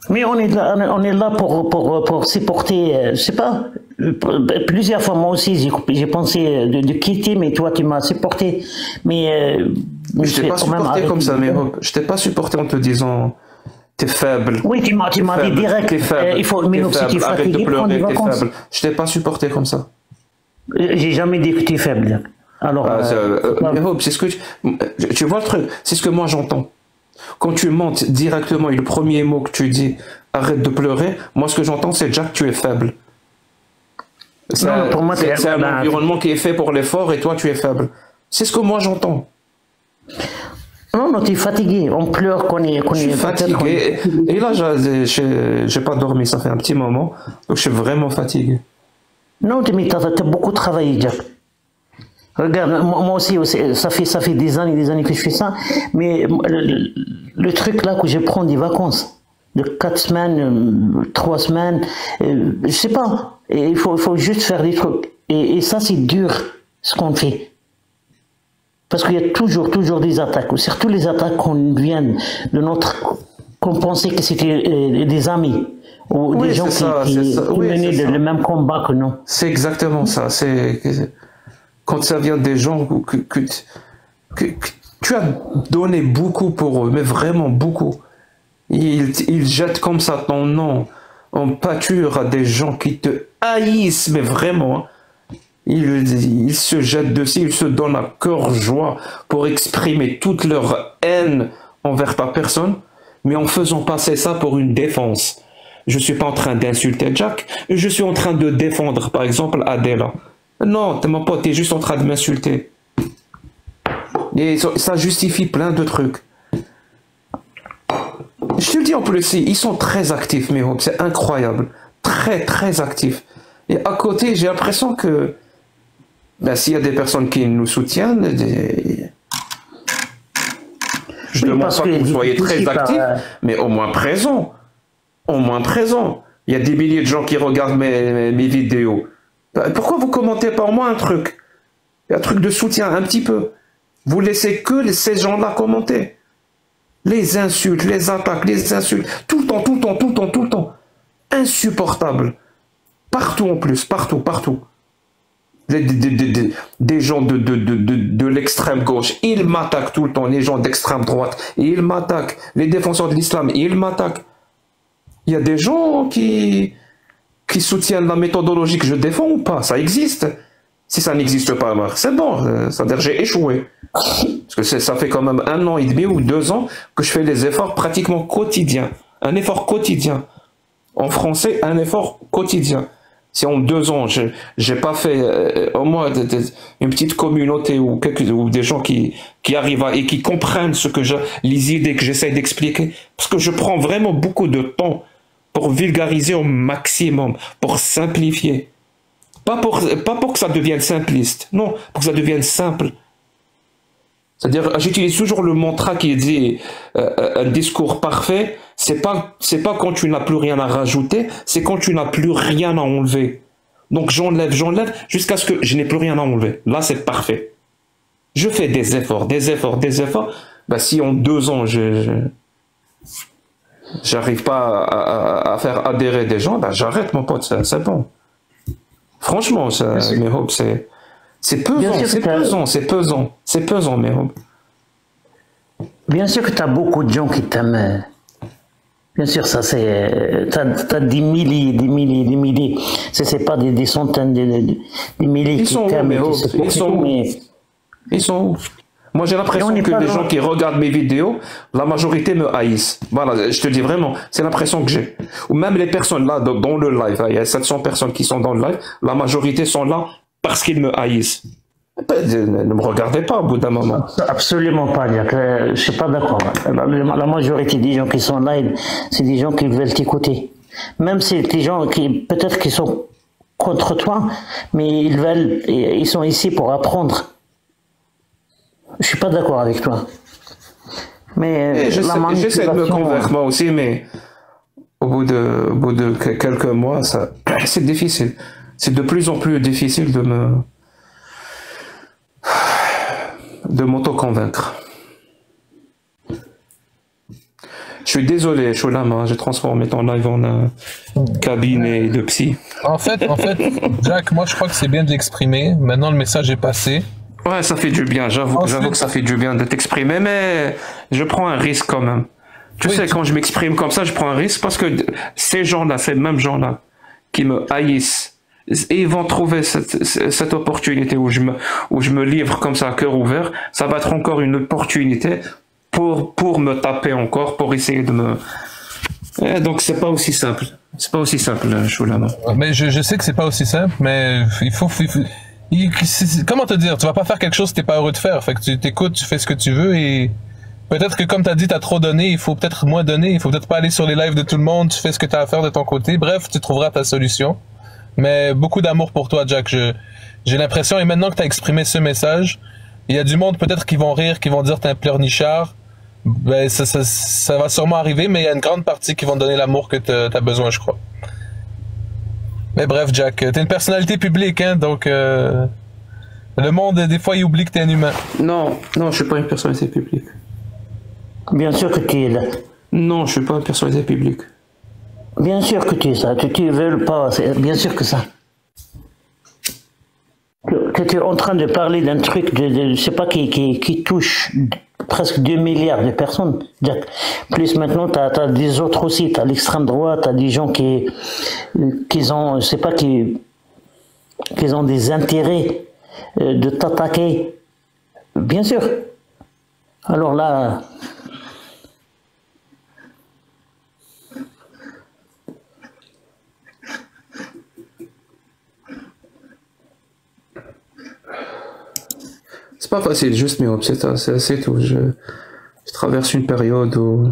Mais on est là pour supporter, je sais pas, plusieurs fois moi aussi j'ai pensé de quitter, mais toi tu m'as supporté. Mais je t'ai pas supporté comme ça, mais je t'ai pas supporté en te disant t'es faible. Oui, tu m'as dit direct, il faut si tu es fatigué, prends des vacances. Je t'ai pas supporté comme ça. J'ai jamais dit que tu es faible. Alors, c'est ce que tu vois le truc, c'est ce que moi j'entends. Quand tu montes directement et le premier mot que tu dis, arrête de pleurer, moi ce que j'entends c'est Jack, tu es faible. C'est un environnement qui est fait pour l'effort et toi tu es faible. C'est ce que moi j'entends. Non, tu es fatigué, on pleure qu'on est fatigué. Et là, j'ai pas dormi, ça fait un petit moment, donc je suis vraiment fatigué. Non, mais t'as beaucoup travaillé, Jack. Regarde, moi aussi, ça fait des années que je fais ça, mais le truc là que je prends des vacances, de 4 semaines, 3 semaines, je sais pas, il faut juste faire des trucs. Et ça, c'est dur, ce qu'on fait. Parce qu'il y a toujours des attaques, surtout les attaques qu'on vient de qu'on pensait que c'était des amis, ou des gens qui menaient le même combat que nous. C'est exactement ça, quand ça vient des gens que tu as donné beaucoup pour eux, mais vraiment beaucoup. Ils jettent comme ça ton nom en pâture à des gens qui te haïssent, mais vraiment. Ils se jettent dessus, ils se donnent à cœur joie pour exprimer toute leur haine envers ta personne, mais en faisant passer ça pour une défense. Je ne suis pas en train d'insulter Jack, je suis en train de défendre, par exemple, Adela. Non, mon pote, t'es juste en train de m'insulter. Et ça justifie plein de trucs. Je te le dis en plus, ils sont très actifs, mais c'est incroyable. Très, très actifs. Et à côté, j'ai l'impression que s'il y a des personnes qui nous soutiennent, je ne demande pas que vous soyez très actifs, mais au moins présents. Au moins présents. Il y a des milliers de gens qui regardent mes vidéos. Pourquoi vous commentez pas au moins un truc de soutien, un petit peu. Vous laissez que ces gens-là commenter. Les insultes, les attaques, les insultes, tout le temps. Insupportable. Partout en plus, partout. Des gens de l'extrême gauche, ils m'attaquent tout le temps. Les gens d'extrême droite, ils m'attaquent. Les défenseurs de l'islam, ils m'attaquent. Il y a des gens qui soutiennent la méthodologie que je défends ou pas. Ça existe. Si ça n'existe pas, c'est bon. Ça veut dire que j'ai échoué. Parce que ça fait quand même 1 an et demi ou 2 ans que je fais des efforts pratiquement quotidiens. Un effort quotidien. En français, un effort quotidien. Si en 2 ans, j'ai pas fait au moins une petite communauté ou des gens qui arrivent et qui comprennent les idées que j'essaie d'expliquer, parce que je prends vraiment beaucoup de temps pour vulgariser au maximum, pour simplifier. Pas pour que ça devienne simpliste, non, pour que ça devienne simple. C'est-à-dire, j'utilise toujours le mantra qui dit un discours parfait, c'est pas quand tu n'as plus rien à rajouter, c'est quand tu n'as plus rien à enlever. Donc j'enlève jusqu'à ce que je n'ai plus rien à enlever. Là, c'est parfait. Je fais des efforts. Si en 2 ans, j'arrive pas à faire adhérer des gens, j'arrête, mon pote, c'est bon. Franchement, c'est pesant, mais bien sûr que tu as beaucoup de gens qui t'aiment. Bien sûr, ça c'est. T'as des milliers. C'est pas des centaines, des milliers qui t'aiment. Ils sont où? Moi, j'ai l'impression que les gens qui regardent mes vidéos, la majorité me haïssent. Voilà, je te dis vraiment, c'est l'impression que j'ai. Ou même les personnes là, dans le live, il y a 700 personnes qui sont dans le live, la majorité sont là parce qu'ils me haïssent. Ne me regardez pas au bout d'un moment. Absolument pas, Jack. Je suis pas d'accord. La majorité des gens qui sont là, c'est des gens qui veulent t'écouter. Même si des gens peut-être qui sont contre toi, mais ils sont ici pour apprendre. Je suis pas d'accord avec toi. Mais j'essaie de me convaincre moi aussi, mais au bout de quelques mois, c'est difficile. C'est de plus en plus difficile de de m'auto-convaincre. Je suis désolé, Choulama, j'ai transformé ton live en un cabinet de psy. En fait, Jack, moi je crois que c'est bien de l'exprimer. Maintenant le message est passé. Ouais, ça fait du bien, j'avoue que ça fait du bien de t'exprimer, mais je prends un risque quand même. Tu sais, quand je m'exprime comme ça, je prends un risque parce que ces gens-là, ces mêmes gens-là, qui me haïssent, et ils vont trouver cette opportunité où je me livre comme ça à cœur ouvert, ça va être encore une opportunité pour me taper encore, pour essayer de me... donc c'est pas aussi simple. C'est pas aussi simple, Choulama. Mais je sais que c'est pas aussi simple, mais comment te dire, tu vas pas faire quelque chose que t'es pas heureux de faire. Fait que tu t'écoutes, tu fais ce que tu veux et peut-être que comme t'as dit, t'as trop donné, il faut peut-être moins donner, il faut peut-être pas aller sur les lives de tout le monde, tu fais ce que t'as à faire de ton côté. Bref, tu trouveras ta solution. Mais beaucoup d'amour pour toi, Jack. J'ai l'impression, et maintenant que t'as exprimé ce message, il y a du monde peut-être qui vont rire, qui vont dire t'es un pleurnichard. Ben, ça va sûrement arriver, mais il y a une grande partie qui vont te donner l'amour que t'as besoin, je crois. Mais bref, Jack, t'es une personnalité publique, hein, donc le monde, des fois, il oublie que t'es un humain. Non, je suis pas une personnalité publique. Bien sûr que tu es là. Non, je suis pas une personnalité publique. Bien sûr que tu es ça. Tu veux pas, bien sûr que ça. Que tu es en train de parler d'un truc je sais pas, qui touche presque 2 milliards de personnes, Jack. Plus maintenant, t'as des autres aussi, t'as l'extrême droite, t'as des gens qui ont, je sais pas, qui ont des intérêts de t'attaquer. Bien sûr. Alors là... C'est pas facile, juste Myope, c'est tout. Je traverse une période où...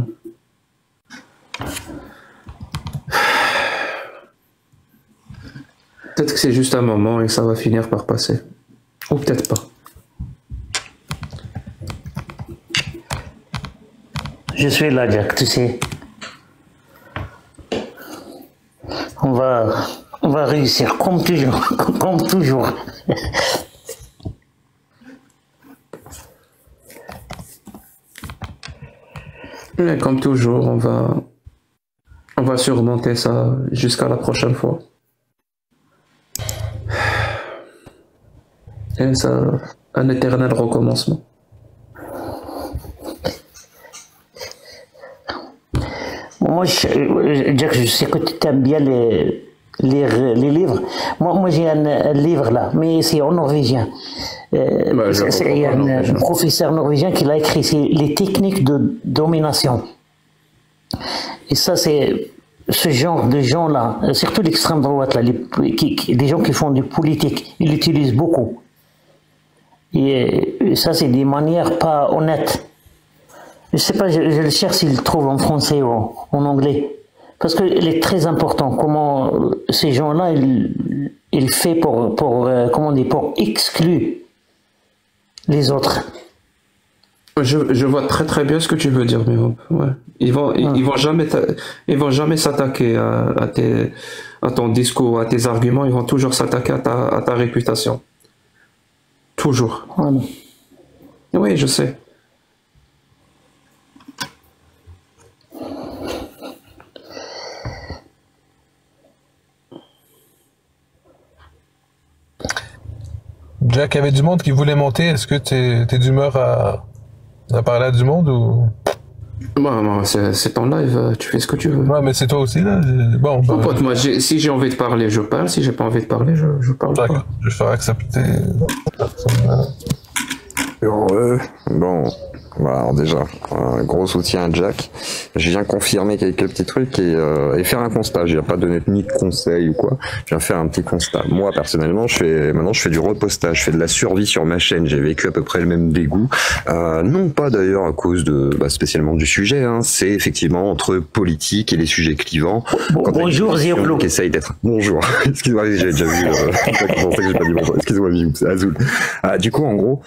Peut-être que c'est juste un moment et ça va finir par passer. Ou peut-être pas. Je suis là, Jack, tu sais. On va réussir, comme toujours, comme toujours. Mais comme toujours, on va surmonter ça jusqu'à la prochaine fois. Et ça, un éternel recommencement. Moi, Jack, je sais que tu aimes bien lire les livres. Moi j'ai un livre là, mais c'est en norvégien. C'est un professeur norvégien qui l'a écrit, c'est les techniques de domination. Et ça, c'est ce genre de gens-là, surtout l'extrême droite, là, des gens qui font du politique, ils l'utilisent beaucoup. Et ça, c'est des manières pas honnêtes. Je sais pas, je le cherche s'il le trouve en français ou en anglais. Parce qu'il est très important comment ces gens-là, ils font pour exclure les autres. Je vois très très bien ce que tu veux dire, mais ouais. Ils vont jamais s'attaquer à ton discours, à tes arguments. Ils vont toujours s'attaquer à ta réputation. Toujours. Ouais. Oui, je sais. Jack, il y avait du monde qui voulait monter. Est-ce que t'es d'humeur à parler à du monde ou... Bon, c'est ton live, tu fais ce que tu veux. Ouais, mais c'est toi aussi, là. Bon, pote, moi, si j'ai envie de parler, je parle. Si j'ai pas envie de parler, je parle pas. Je vais faire accepter. Bon, voilà, alors déjà, un gros soutien à Jack. Je viens confirmer quelques petits trucs et faire un constat. Je viens pas donner ni de conseils ou quoi. Je viens faire un petit constat. Moi, personnellement, maintenant, je fais du repostage. Je fais de la survie sur ma chaîne. J'ai vécu à peu près le même dégoût. Non pas d'ailleurs à cause spécialement du sujet, hein. C'est effectivement entre politique et les sujets clivants. Bonjour, Zioclo. Qui essaye d'être... Bonjour. Excuse-moi, j'ai déjà vu, c'est pour ça que j'ai pas dit bonjour. Excuse-moi, c'est Azul. Du coup, en gros,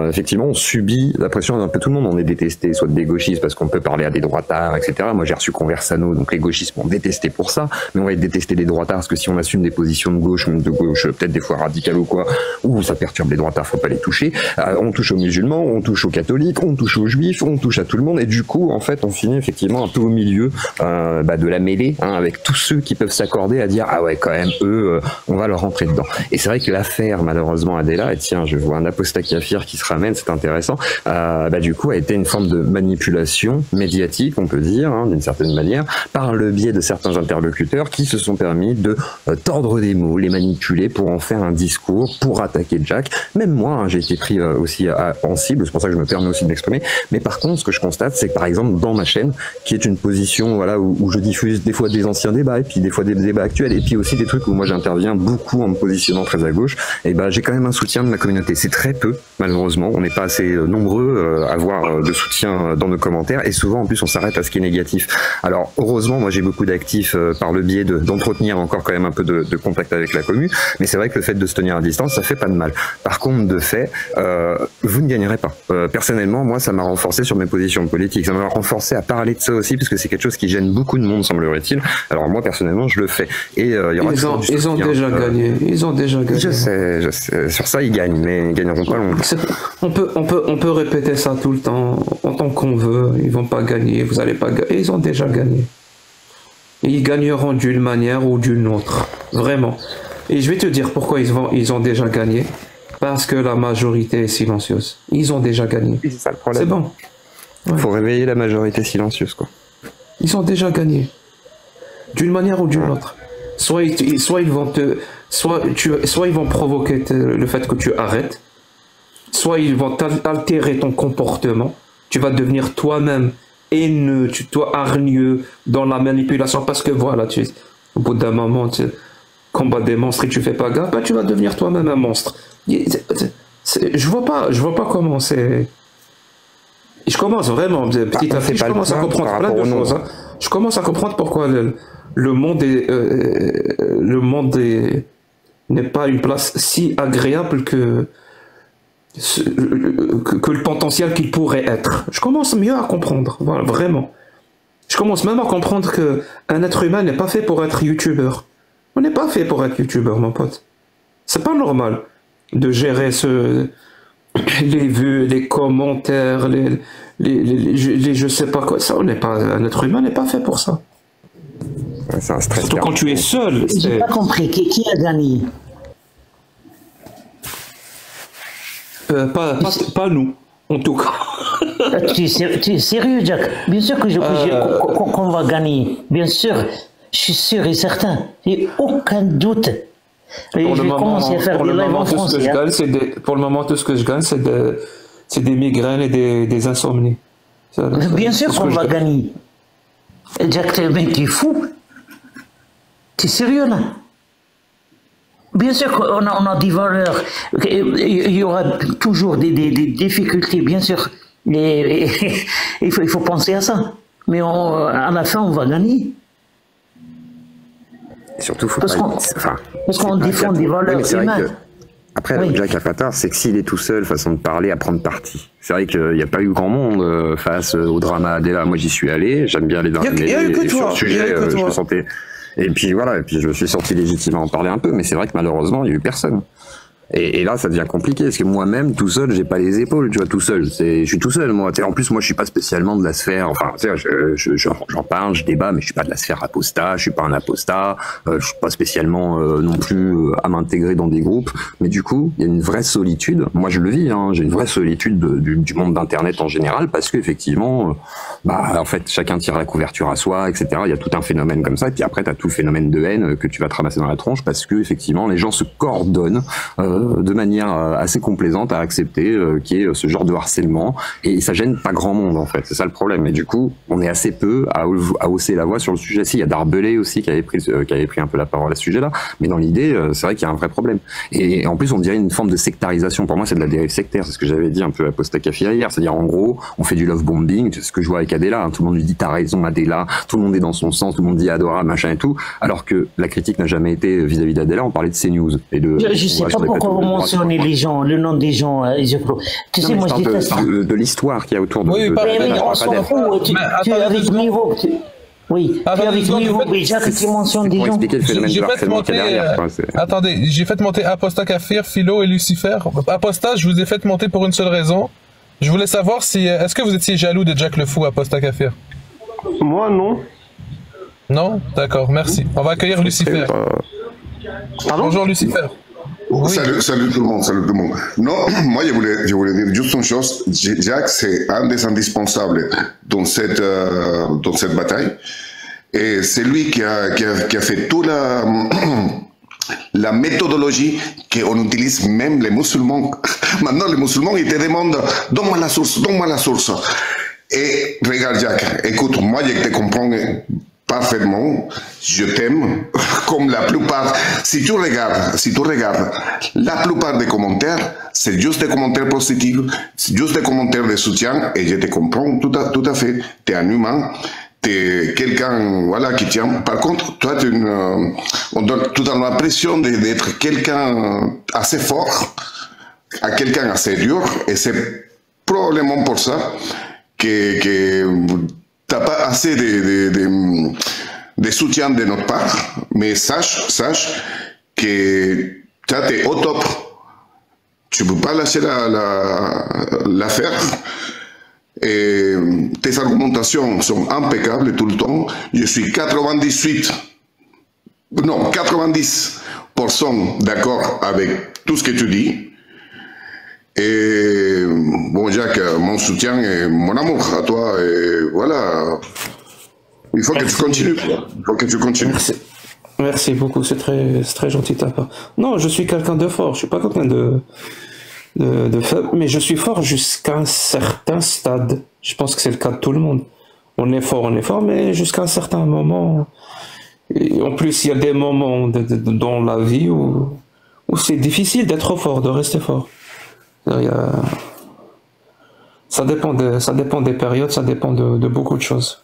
effectivement, on subit la pression d'un peu tout le monde. On est détesté, soit des gauchistes parce qu'on peut parler à des droitards, etc. Moi, j'ai reçu Conversano, donc les gauchistes m'ont détesté pour ça, mais on va être détesté des droitards parce que si on assume des positions de gauche, même de gauche, peut-être des fois radicales ou quoi, ou ça perturbe les droitards, faut pas les toucher. On touche aux musulmans, on touche aux catholiques, on touche aux juifs, on touche à tout le monde, et du coup, en fait, on finit effectivement un peu au milieu de la mêlée, hein, avec tous ceux qui peuvent s'accorder à dire ah ouais, quand même, eux, on va leur rentrer dedans. Et c'est vrai que l'affaire, malheureusement, Adela, et tiens, je vois un apostat kafir qui se ramène, c'est intéressant, du coup, a été une forme de manipulation médiatique, on peut dire, hein, d'une certaine manière, par le biais de certains interlocuteurs qui se sont permis de tordre des mots, les manipuler pour en faire un discours, pour attaquer Jack. Même moi, hein, j'ai été pris aussi en cible, c'est pour ça que je me permets aussi de m'exprimer. Mais par contre, ce que je constate, c'est que par exemple, dans ma chaîne, qui est une position voilà, où je diffuse des fois des anciens débats, et puis des fois des débats actuels, et puis aussi des trucs où moi j'interviens beaucoup en me positionnant très à gauche, et j'ai quand même un soutien de ma communauté. C'est très peu, malheureusement, on n'est pas assez nombreux à avoir de soutien dans nos commentaires, et souvent en plus on s'arrête à ce qui est négatif. Alors heureusement, moi j'ai beaucoup d'actifs par le biais d'entretenir encore quand même un peu de contact avec la commu, mais c'est vrai que le fait de se tenir à distance, ça fait pas de mal. Par contre, de fait, vous ne gagnerez pas. Personnellement, moi ça m'a renforcé sur mes positions politiques, ça m'a renforcé à parler de ça aussi, parce que c'est quelque chose qui gêne beaucoup de monde, semblerait-il. Alors moi personnellement, je le fais. Et il y aura ils ont déjà gagné. Ils ont déjà gagné. Je sais. Sur ça, ils gagnent, mais ils gagneront pas longtemps. On peut répéter ça tout le temps, autant qu'on veut. Ils vont pas gagner, vous allez pas gagner. Ils ont déjà gagné. Et ils gagneront d'une manière ou d'une autre. Vraiment. Et je vais te dire pourquoi ils ont déjà gagné. Parce que la majorité est silencieuse. Ils ont déjà gagné. C'est ça le problème. C'est bon. Ouais. Faut réveiller la majorité silencieuse, quoi. Ils ont déjà gagné. D'une manière ou d'une autre. Soit ils vont provoquer le fait que tu arrêtes. Soit ils vont altérer ton comportement. Tu vas devenir toi-même haineux, toi hargneux dans la manipulation, parce que voilà, au bout d'un moment, tu combats des monstres et tu fais pas gaffe, tu vas devenir toi-même un monstre. Je vois pas comment c'est. Je commence vraiment petit à petit, je commence à comprendre plein de choses. Hein. Je commence à comprendre pourquoi le monde n'est pas une place si agréable que le potentiel qu'il pourrait être. Je commence mieux à comprendre, voilà, vraiment. Je commence même à comprendre qu'un être humain n'est pas fait pour être youtubeur. On n'est pas fait pour être youtubeur, mon pote. C'est pas normal de gérer les vues, les commentaires, les je sais pas quoi. Ça, un être humain n'est pas fait pour ça. Ouais, c'est un stress. Surtout quand tu es seul. J'ai pas compris. Qui a gagné? Pas nous, en tout cas. Tu es sérieux, Jack? Bien sûr qu'on va gagner. Bien sûr. Je suis sûr et certain. Il n'y a aucun doute. Et je vais commencer à faire des lives en français. Pour le moment, tout ce que je gagne, c'est des migraines et des insomnies. Bien sûr qu'on va gagner. Jack, mais tu es fou. Tu es sérieux, là? Bien sûr qu'on a des valeurs. Il y aura toujours des difficultés, bien sûr. Mais il faut penser à ça. Mais à la fin, on va gagner. Et surtout, parce qu'on défend des valeurs humaines. Après, oui. Jack Afatar, c'est que s'il est tout seul, façon de parler, à prendre parti. C'est vrai qu'il n'y a pas eu grand monde face au drama Adela. Moi, j'y suis allé. J'aime bien les dramas. Et sur le sujet, je me sentais. Et puis voilà, et puis je me suis senti légitime à en parler un peu, mais c'est vrai que malheureusement, il n'y a eu personne. Et là, ça devient compliqué, parce que moi-même, tout seul, j'ai pas les épaules, tu vois, tout seul. Je suis tout seul, moi. En plus, moi, je suis pas spécialement de la sphère, enfin, tu sais, j'en parle, je débat, mais je suis pas de la sphère apostat, je suis pas un apostat, je suis pas spécialement non plus à m'intégrer dans des groupes. Mais du coup, il y a une vraie solitude. Moi, je le vis, hein, j'ai une vraie solitude du monde d'Internet en général, parce que effectivement, en fait, chacun tire la couverture à soi, etc. Il y a tout un phénomène comme ça, et puis après, t'as tout le phénomène de haine que tu vas te ramasser dans la tronche, parce que effectivement, les gens se coordonnent de manière assez complaisante à accepter qu'il y ait ce genre de harcèlement, et ça gêne pas grand monde en fait, c'est ça le problème. Et du coup, on est assez peu à hausser la voix sur le sujet. Si, il y a Darbelé aussi qui avait pris un peu la parole à ce sujet-là, mais dans l'idée, c'est vrai qu'il y a un vrai problème. Et en plus, on dirait une forme de sectarisation. Pour moi, c'est de la dérive sectaire, c'est ce que j'avais dit un peu à Apostat Kafir hier, c'est-à-dire en gros, on fait du love bombing, c'est ce que je vois avec Adela, hein. Tout le monde lui dit t'as raison Adela, tout le monde est dans son sens, tout le monde dit adorable, machin et tout, alors que la critique n'a jamais été vis-à-vis d'Adela, on parlait de CNews et de. Je sais pas pourquoi pourquoi vous mentionnez les gens, le nom des gens, tu sais, moi je déteste. De l'histoire qu'il y a autour de. Oui, Mais on s'en fout. Tu es avec Miro. Oui, tu es avec Miro et Jacques qui mentionne des gens. J'ai fait monter. Attendez, j'ai fait monter Apostat Kafir, Philo et Lucifer. Apostat, je vous ai fait monter pour une seule raison. Je voulais savoir si. Est-ce que vous étiez jaloux de Jack le Fou, Apostat Kafir? Moi, non. Non? D'accord, merci. On va accueillir Lucifer. Bonjour Lucifer. Oui. Salut tout le monde, salut tout le monde. Non, moi je voulais dire juste une chose. Jack, c'est un des indispensables dans cette bataille. Et c'est lui qui a fait toute la méthodologie qu'on utilise même les musulmans. Maintenant, les musulmans, ils te demandent « Donne-moi la source, donne-moi la source ». Et regarde Jack, écoute, moi je te comprends parfaitement, je t'aime, comme la plupart. Si tu regardes, la plupart des commentaires, c'est juste des commentaires positifs, c'est juste des commentaires de soutien, et je te comprends tout à fait. Tu es un humain, tu es quelqu'un, voilà, qui tient. Par contre, toi, tu as l'impression d'être quelqu'un assez fort, à quelqu'un assez dur, et c'est probablement pour ça que t'as pas assez de soutien de notre part, mais sache que tu es au top. Tu peux pas lâcher l'affaire. Et tes argumentations sont impeccables tout le temps. Je suis 90% d'accord avec tout ce que tu dis. Et bon, Jacques, mon soutien et mon amour à toi, et voilà. Il faut que tu continues. Il faut que tu continues. Merci beaucoup, c'est très gentil de ta part. Non, je suis quelqu'un de fort, je suis pas quelqu'un de faible, mais je suis fort jusqu'à un certain stade. Je pense que c'est le cas de tout le monde. On est fort, mais jusqu'à un certain moment. Et en plus, il y a des moments dans la vie où c'est difficile d'être fort, de rester fort. Ça dépend des périodes, ça dépend de beaucoup de choses.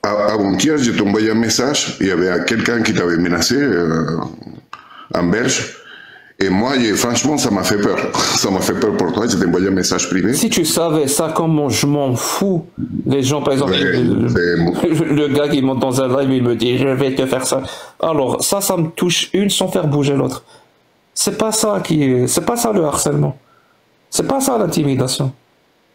Avant-hier, je t'ai envoyé un message, il y avait quelqu'un qui t'avait menacé, en Belge, et moi, franchement, ça m'a fait peur. Ça m'a fait peur pour toi, je t'ai envoyé un message privé. Si tu savais ça, comment je m'en fous. Les gens, par exemple, le gars qui monte dans un live, il me dit, je vais te faire ça. Alors, ça me touche une sans faire bouger l'autre. C'est pas ça le harcèlement. C'est pas ça l'intimidation.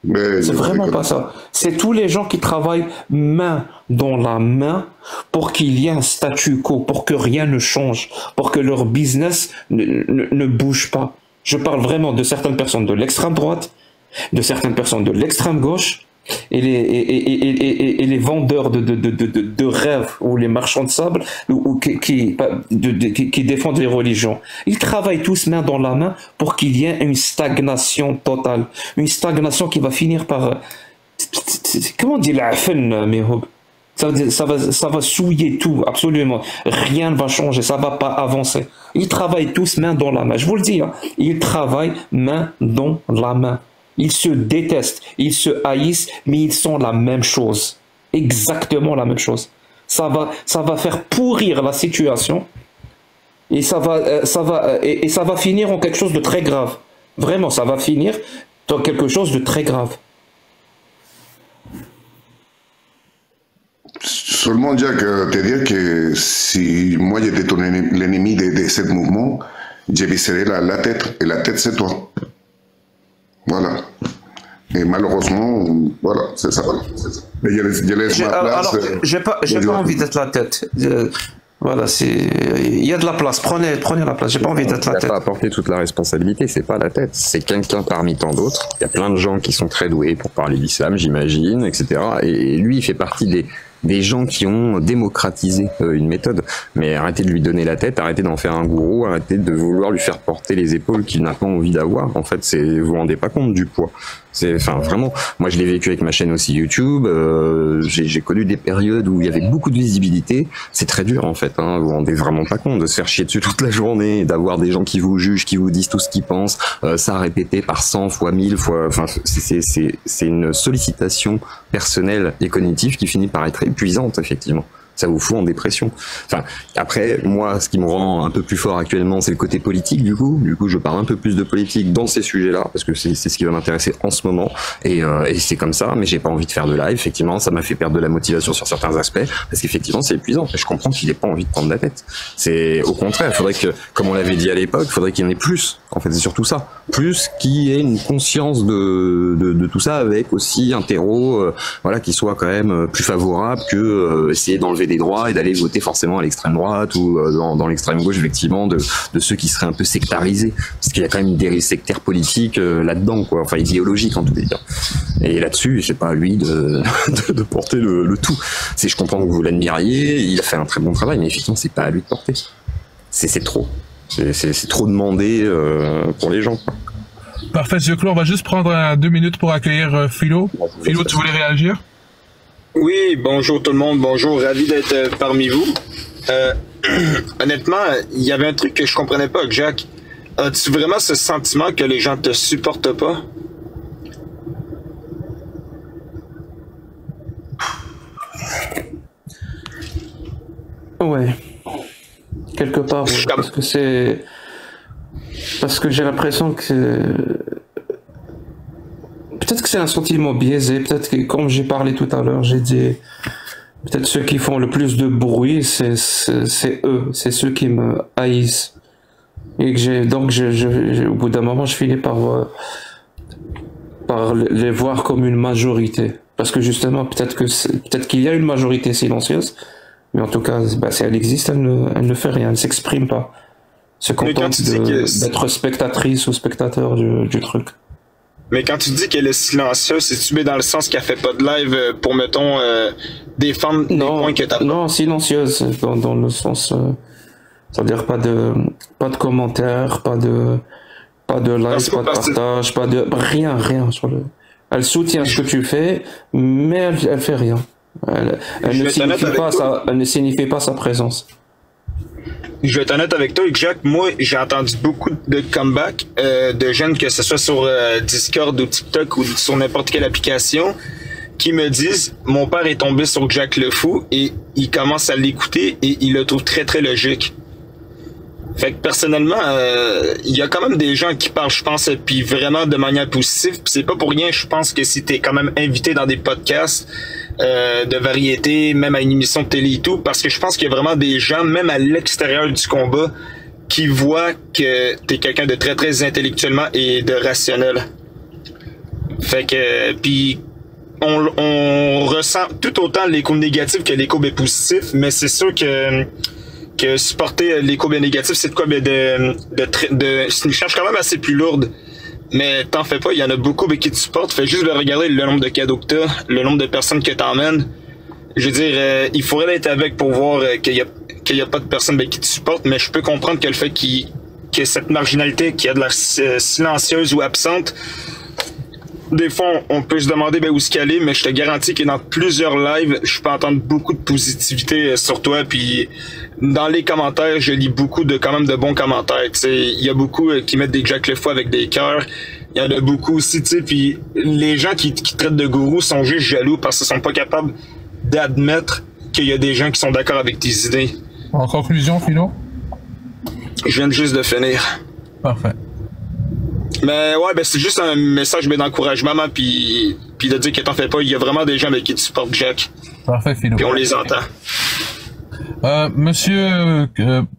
C'est vraiment pas ça. C'est tous les gens qui travaillent main dans la main pour qu'il y ait un statu quo, pour que rien ne change, pour que leur business ne bouge pas. Je parle vraiment de certaines personnes de l'extrême droite, de certaines personnes de l'extrême gauche, et les vendeurs de rêves ou les marchands de sable ou qui défendent les religions. Ils travaillent tous main dans la main pour qu'il y ait une stagnation totale, une stagnation qui va finir par comment dire la fin, mais ça va souiller tout, absolument. Rien ne va changer, ça va pas avancer. Ils travaillent tous main dans la main. Je vous le dis, hein, ils travaillent main dans la main. Ils se détestent, ils se haïssent, mais ils sont la même chose. Exactement la même chose. Ça va faire pourrir la situation et ça va finir en quelque chose de très grave. Vraiment, ça va finir dans quelque chose de très grave. Seulement, Jack, te dire que si moi j'étais l'ennemi de ce mouvement, je viserais la tête, et la tête c'est toi. Voilà. Et malheureusement, voilà, c'est ça. Mais je laisse ma place. Alors, j'ai pas envie d'être la tête. Voilà, il y a de la place. Prenez la place. J'ai pas envie d'être la tête. Il n'a pas apporté toute la responsabilité. C'est pas la tête. C'est quelqu'un parmi tant d'autres. Il y a plein de gens qui sont très doués pour parler d'islam, j'imagine, etc. Et lui, il fait partie des gens qui ont démocratisé une méthode. Mais arrêtez de lui donner la tête, arrêtez d'en faire un gourou, arrêtez de vouloir lui faire porter les épaules qu'il n'a pas envie d'avoir. En fait, vous vous rendez pas compte du poids. Enfin, vraiment, moi je l'ai vécu avec ma chaîne aussi YouTube, j'ai connu des périodes où il y avait beaucoup de visibilité. C'est très dur en fait, hein, vous vous rendez vraiment pas compte de se faire chier dessus toute la journée, d'avoir des gens qui vous jugent, qui vous disent tout ce qu'ils pensent, ça répété par 100 fois, 1000 fois, enfin c'est une sollicitation personnelle et cognitive qui finit par être épuisante effectivement. Ça vous fout en dépression. Enfin, après, moi, ce qui me rend un peu plus fort actuellement, c'est le côté politique, du coup. Du coup, je parle un peu plus de politique dans ces sujets-là, parce que c'est ce qui va m'intéresser en ce moment. Et c'est comme ça, mais j'ai pas envie de faire de live. Effectivement, ça m'a fait perdre de la motivation sur certains aspects, parce qu'effectivement, c'est épuisant. Et je comprends qu'il ait pas envie de prendre la tête. C'est au contraire, il faudrait que, comme on l'avait dit à l'époque, il faudrait qu'il y en ait plus. En fait, c'est surtout ça. Plus qu'il y ait une conscience de tout ça, avec aussi un terreau, voilà, qui soit quand même plus favorable que essayer d'enlever des droits et d'aller voter forcément à l'extrême droite ou dans l'extrême gauche, effectivement, de ceux qui seraient un peu sectarisés, parce qu'il y a quand même une dérive sectaire politique là-dedans, quoi, enfin idéologique en tout cas. Et là-dessus, c'est pas à lui de porter le tout. Je comprends que vous l'admiriez, il a fait un très bon travail, mais effectivement, c'est pas à lui de porter. C'est trop. C'est trop demandé pour les gens. Parfait, Monsieur Clos, on va juste prendre 2 minutes pour accueillir Philo. Philo, tu voulais réagir? Oui, bonjour tout le monde, bonjour, ravi d'être parmi vous. Honnêtement, il y avait un truc que je comprenais pas, Jack. As-tu vraiment ce sentiment que les gens te supportent pas? Ouais. Quelque part, ouais. Parce que j'ai l'impression que peut-être que c'est un sentiment biaisé, peut-être que comme j'ai parlé tout à l'heure, j'ai dit peut-être ceux qui font le plus de bruit, c'est eux, c'est ceux qui me haïssent. Et que au bout d'un moment, je finis par les voir comme une majorité. Parce que justement, peut-être qu'il y a une majorité silencieuse, mais en tout cas, si elle existe, elle ne fait rien, elle ne s'exprime pas. Se contente d'être spectatrice ou spectateur du truc. Mais quand tu dis qu'elle est silencieuse, c'est-tu bien dans le sens qu'elle fait pas de live pour, mettons, défendre les points que t'as pas? Non, silencieuse, dans le sens... c'est-à-dire pas de commentaires, pas de like, pas de partage, pas de... Rien sur le... Elle soutient ce que tu fais, mais elle fait rien. Elle ne signifie pas sa présence. Je vais être honnête avec toi, Jack. Moi, j'ai entendu beaucoup de comebacks de jeunes, que ce soit sur Discord ou TikTok ou sur n'importe quelle application, qui me disent « Mon père est tombé sur Jack le Fou et il commence à l'écouter et il le trouve très, très logique. » Fait que personnellement, il y a quand même des gens qui parlent, je pense, puis vraiment de manière positive. Puis c'est pas pour rien, je pense que si t'es quand même invité dans des podcasts de variété, même à une émission de télé et tout, parce que je pense qu'il y a vraiment des gens, même à l'extérieur du combat, qui voient que t'es quelqu'un de très, très intellectuellement et de rationnel. Fait que, puis on ressent tout autant l'écho négatif que l'écho positif, mais c'est sûr que supporter l'écho négatif, c'est de quoi c'est une charge quand même assez plus lourde. Mais t'en fais pas, il y en a beaucoup qui te supportent. Fais juste regarder le nombre de cadeaux que t'as, le nombre de personnes que t'emmènes. Je veux dire, il faudrait être avec pour voir qu'il y a pas de personnes qui te supportent, mais je peux comprendre que le fait que cette marginalité qui a de l'air silencieuse ou absente, des fois on peut se demander où est-ce qu'elle est, mais je te garantis que dans plusieurs lives, je peux entendre beaucoup de positivité sur toi, puis dans les commentaires, je lis beaucoup quand même de bons commentaires. Il y a beaucoup qui mettent des Jack le Fou avec des cœurs. Il y en a beaucoup aussi, puis les gens qui traitent de gourou sont juste jaloux parce qu'ils sont pas capables d'admettre qu'il y a des gens qui sont d'accord avec tes idées. En conclusion, Philo? Je viens juste de finir. Parfait. Mais ouais, c'est juste un message d'encouragement, puis de dire que t'en fais pas, il y a vraiment des gens avec qui tu supportes Jack. Parfait, Philo. Puis on les entend. Monsieur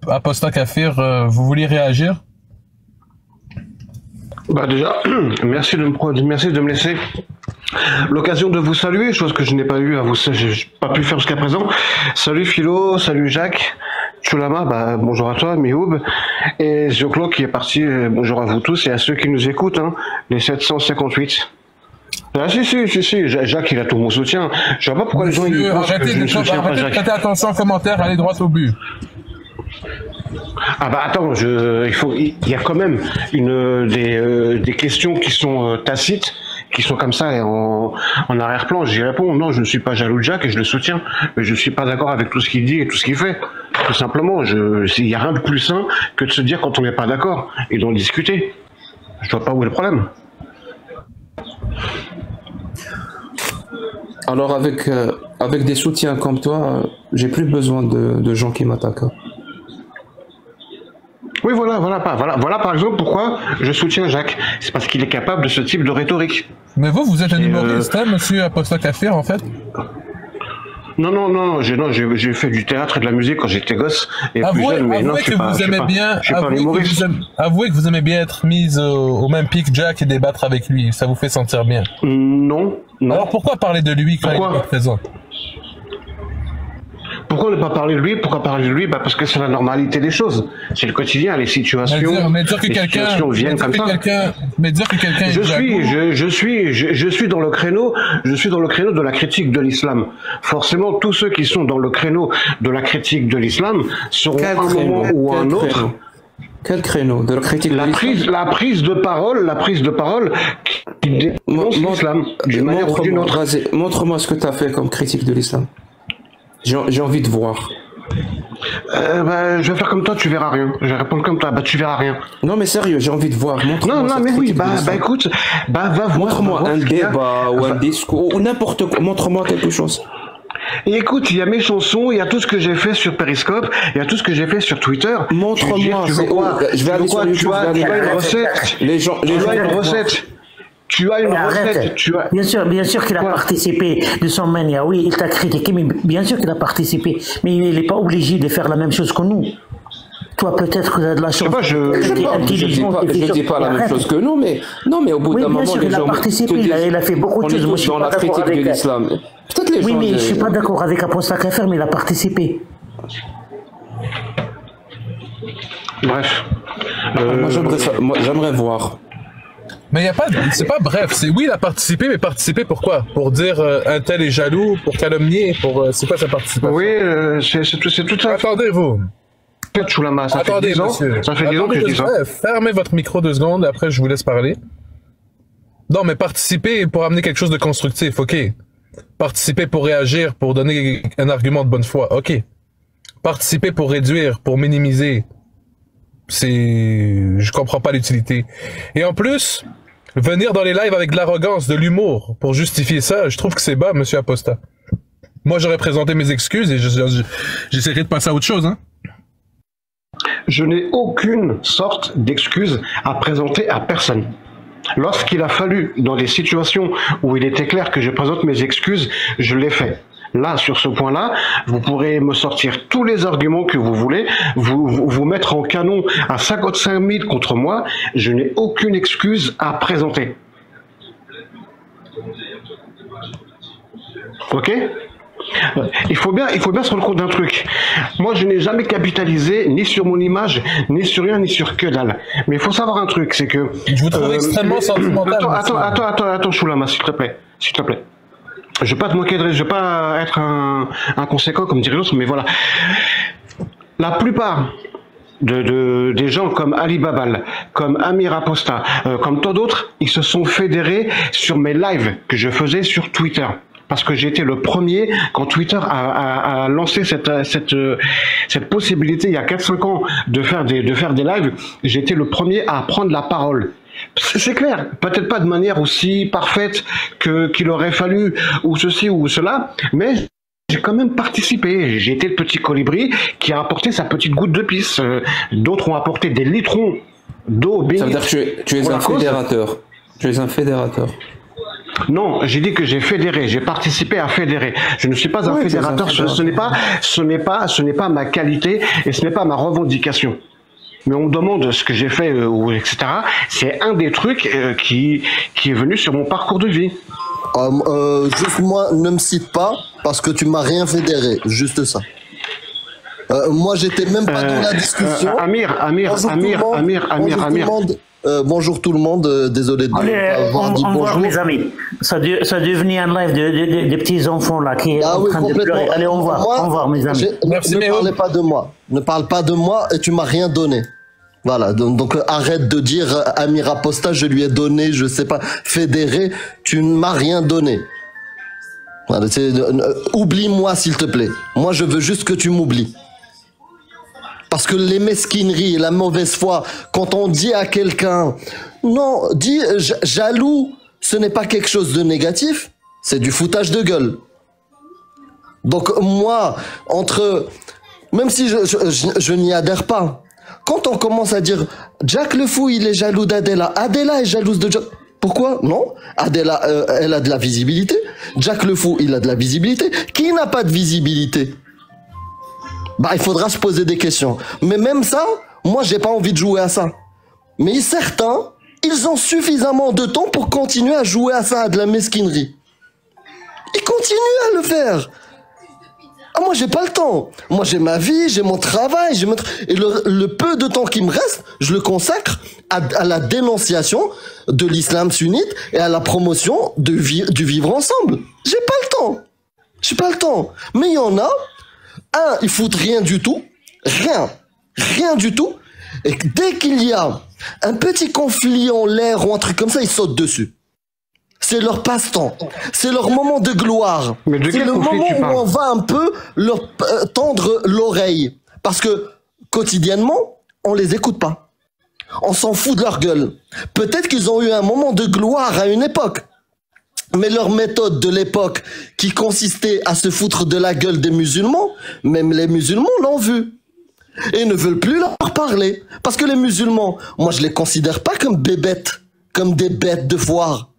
Apostat Kafir, vous vouliez réagir? Déjà, merci de me laisser l'occasion de vous saluer, chose que je n'ai pas eu j'ai pas pu faire jusqu'à présent. Salut Philo, salut Jacques, Chulama, bonjour à toi, Mihoub, et Zioclo qui est parti, bonjour à vous tous et à ceux qui nous écoutent, les 758. Ah si, Jacques il a tout mon soutien. Je vois pas pourquoi les gens ils pensent que je ne soutiens pas Jacques. Arrêtez de prêter attention aux commentaires, allez droit au but. Attends, il y a quand même des questions qui sont tacites, qui sont comme ça en arrière-plan. J'y réponds, non, je ne suis pas jaloux de Jacques et je le soutiens, mais je ne suis pas d'accord avec tout ce qu'il dit et tout ce qu'il fait. Tout simplement, il n'y a rien de plus sain que de se dire quand on n'est pas d'accord et d'en discuter. Je vois pas où est le problème. Alors avec avec des soutiens comme toi, j'ai plus besoin de gens qui m'attaquent. Oui, voilà par exemple pourquoi je soutiens Jacques. C'est parce qu'il est capable de ce type de rhétorique. Mais vous êtes un humoriste, hein, monsieur Aposta Kafir, en fait? Non, j'ai fait du théâtre et de la musique quand j'étais gosse et plus jeune, mais non, je suis pas un humoriste. Avouez que vous aimez bien être mise au même pic Jack et débattre avec lui, ça vous fait sentir bien. Non. Alors pourquoi parler de lui quand il est présent? Pourquoi ne pas parler de lui? Pourquoi parler de lui? Bah parce que c'est la normalité des choses. C'est le quotidien, les situations. Mais dire que quelqu'un viennent comme ça. Mais dire que quelqu'un. Je suis dans le créneau. Je suis dans le créneau de la critique de l'islam. Forcément, tous ceux qui sont dans le créneau de la critique de l'islam seront à un moment ou à un autre. Quel créneau de la critique de l'islam? La prise de parole qui dénonce l'islam d'une manière ou d'une autre. Montre-moi ce que tu as fait comme critique de l'islam. J'ai envie de voir. Je vais faire comme toi, tu verras rien. Je vais répondre comme toi, tu verras rien. Non mais sérieux, j'ai envie de voir. Non mais oui, écoute, va voir. Montre-moi un débat ou un discours ou n'importe quoi. Montre-moi quelque chose. Et écoute, il y a mes chansons, il y a tout ce que j'ai fait sur Periscope, il y a tout ce que j'ai fait sur Twitter. Montre-moi. Je vais aller sur YouTube. Tu as une recette. Tu as une recette. Bien sûr qu'il a participé de son mania. Oui, il t'a critiqué, mais bien sûr qu'il a participé. Mais il n'est pas obligé de faire la même chose que nous. Toi, peut-être que tu as de la chance. Je dis pas la même chose que nous, mais non, mais au bout d'un moment, bien sûr, il a participé. Il a fait beaucoup de choses. Moi, je suis dans la critique de l'islam. Peut-être les gens. Oui, mais je suis pas d'accord avec Aposta Kafir, mais il a participé. Bref. Moi, j'aimerais voir. Mais y a pas, c'est pas bref, c'est oui, il a participé, mais participer pourquoi? Pour dire un tel est jaloux, pour calomnier, c'est quoi sa participation? Oui, c'est tout ça. Attendez-vous. Choulama, ça fait 10 ans. Ça fait 10 ans que je dis ça. Fermez votre micro 2 secondes, après je vous laisse parler. Non, mais participer pour amener quelque chose de constructif, ok. Participer pour réagir, pour donner un argument de bonne foi, ok. Participer pour réduire, pour minimiser, je comprends pas l'utilité. Et en plus, venir dans les lives avec de l'arrogance, de l'humour, pour justifier ça, je trouve que c'est bas, monsieur Aposta. Moi, j'aurais présenté mes excuses et j'essaierai de passer à autre chose, hein. Je n'ai aucune sorte d'excuse à présenter à personne. Lorsqu'il a fallu, dans des situations où il était clair que je présente mes excuses, je l'ai fait. Là, sur ce point-là, vous pourrez me sortir tous les arguments que vous voulez, vous mettre en canon à 55 000 contre moi. Je n'ai aucune excuse à présenter. Ok ? Il faut bien se rendre compte d'un truc. Moi, je n'ai jamais capitalisé ni sur mon image, ni sur rien, ni sur que dalle. Mais il faut savoir un truc, c'est que... Je vous trouve extrêmement sentimental. Attends, Choulama, s'il te plaît. Je vais pas te moquer je vais pas être inconséquent comme dirait l'autre, mais voilà. La plupart des gens comme Ali Babal, comme Amir Aposta, comme tant d'autres, ils se sont fédérés sur mes lives que je faisais sur Twitter. Parce que j'ai été le premier, quand Twitter a lancé cette possibilité il y a 4-5 ans de faire des lives, j'ai été le premier à prendre la parole. C'est clair, peut-être pas de manière aussi parfaite qu'il aurait fallu, ou ceci ou cela, mais j'ai quand même participé. J'ai été le petit colibri qui a apporté sa petite goutte de pisse. D'autres ont apporté des litrons d'eau bénite. Ça veut dire que tu es un fédérateur. Tu es un fédérateur. Non, j'ai dit que j'ai fédéré, j'ai participé à fédérer. Je ne suis pas un fédérateur, ce n'est pas ma qualité et ce n'est pas ma revendication. Mais on me demande ce que j'ai fait, etc. C'est un des trucs qui est venu sur mon parcours de vie. Juste moi, ne me cite pas parce que tu m'as rien fédéré, juste ça. Moi, j'étais même pas dans la discussion. Amir. Bonjour tout le monde, désolé de vous avoir dit bonjour. Au revoir mes amis, ça devenu un live des petits enfants là qui est en train de pleurer. Allez, au revoir mes amis. Ne parlez pas de moi, ne parle pas de moi et tu m'as rien donné. Voilà, donc arrête de dire Amir Aposta, je lui ai donné, je sais pas, fédéré, tu ne m'as rien donné. Voilà, oublie-moi s'il te plaît, moi je veux juste que tu m'oublies. Parce que les mesquineries et la mauvaise foi, quand on dit à quelqu'un, non, dis jaloux, ce n'est pas quelque chose de négatif, c'est du foutage de gueule. Donc moi, même si je n'y adhère pas, quand on commence à dire Jack le fou, il est jaloux d'Adela, Adela est jalouse de Jack. Pourquoi? Non. Adela, elle a de la visibilité. Jack le fou, il a de la visibilité. Qui n'a pas de visibilité? Bah, il faudra se poser des questions. Mais même ça, moi, j'ai pas envie de jouer à ça. Mais certains, ils ont suffisamment de temps pour continuer à jouer à ça, à de la mesquinerie. Ils continuent à le faire. Ah, moi, j'ai pas le temps. Moi, j'ai ma vie, j'ai mon travail, et le peu de temps qui me reste, je le consacre à la dénonciation de l'islam sunnite et à la promotion du vivre ensemble. J'ai pas le temps. J'ai pas le temps. Mais il y en a, ils foutent rien du tout. Rien du tout. Et dès qu'il y a un petit conflit en l'air ou un truc comme ça, ils sautent dessus. C'est leur passe-temps. C'est leur moment de gloire. C'est le moment où on va un peu leur tendre l'oreille. Parce que, quotidiennement, on les écoute pas. On s'en fout de leur gueule. Peut-être qu'ils ont eu un moment de gloire à une époque. Mais leur méthode de l'époque, qui consistait à se foutre de la gueule des musulmans, même les musulmans l'ont vu. Et ne veulent plus leur parler. Parce que les musulmans, moi je les considère pas comme bébêtes, comme des bêtes de foire.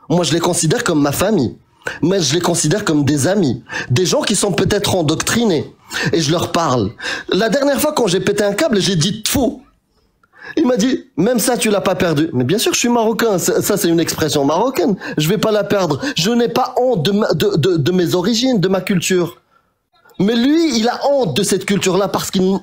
Moi, je les considère comme ma famille. Mais je les considère comme des amis. Des gens qui sont peut-être endoctrinés. Et je leur parle. La dernière fois, quand j'ai pété un câble, j'ai dit fou. Il m'a dit, même ça, tu l'as pas perdu. Mais bien sûr, je suis marocain. Ça, c'est une expression marocaine. Je vais pas la perdre. Je n'ai pas honte de mes origines, de ma culture. Mais lui, il a honte de cette culture-là parce qu'il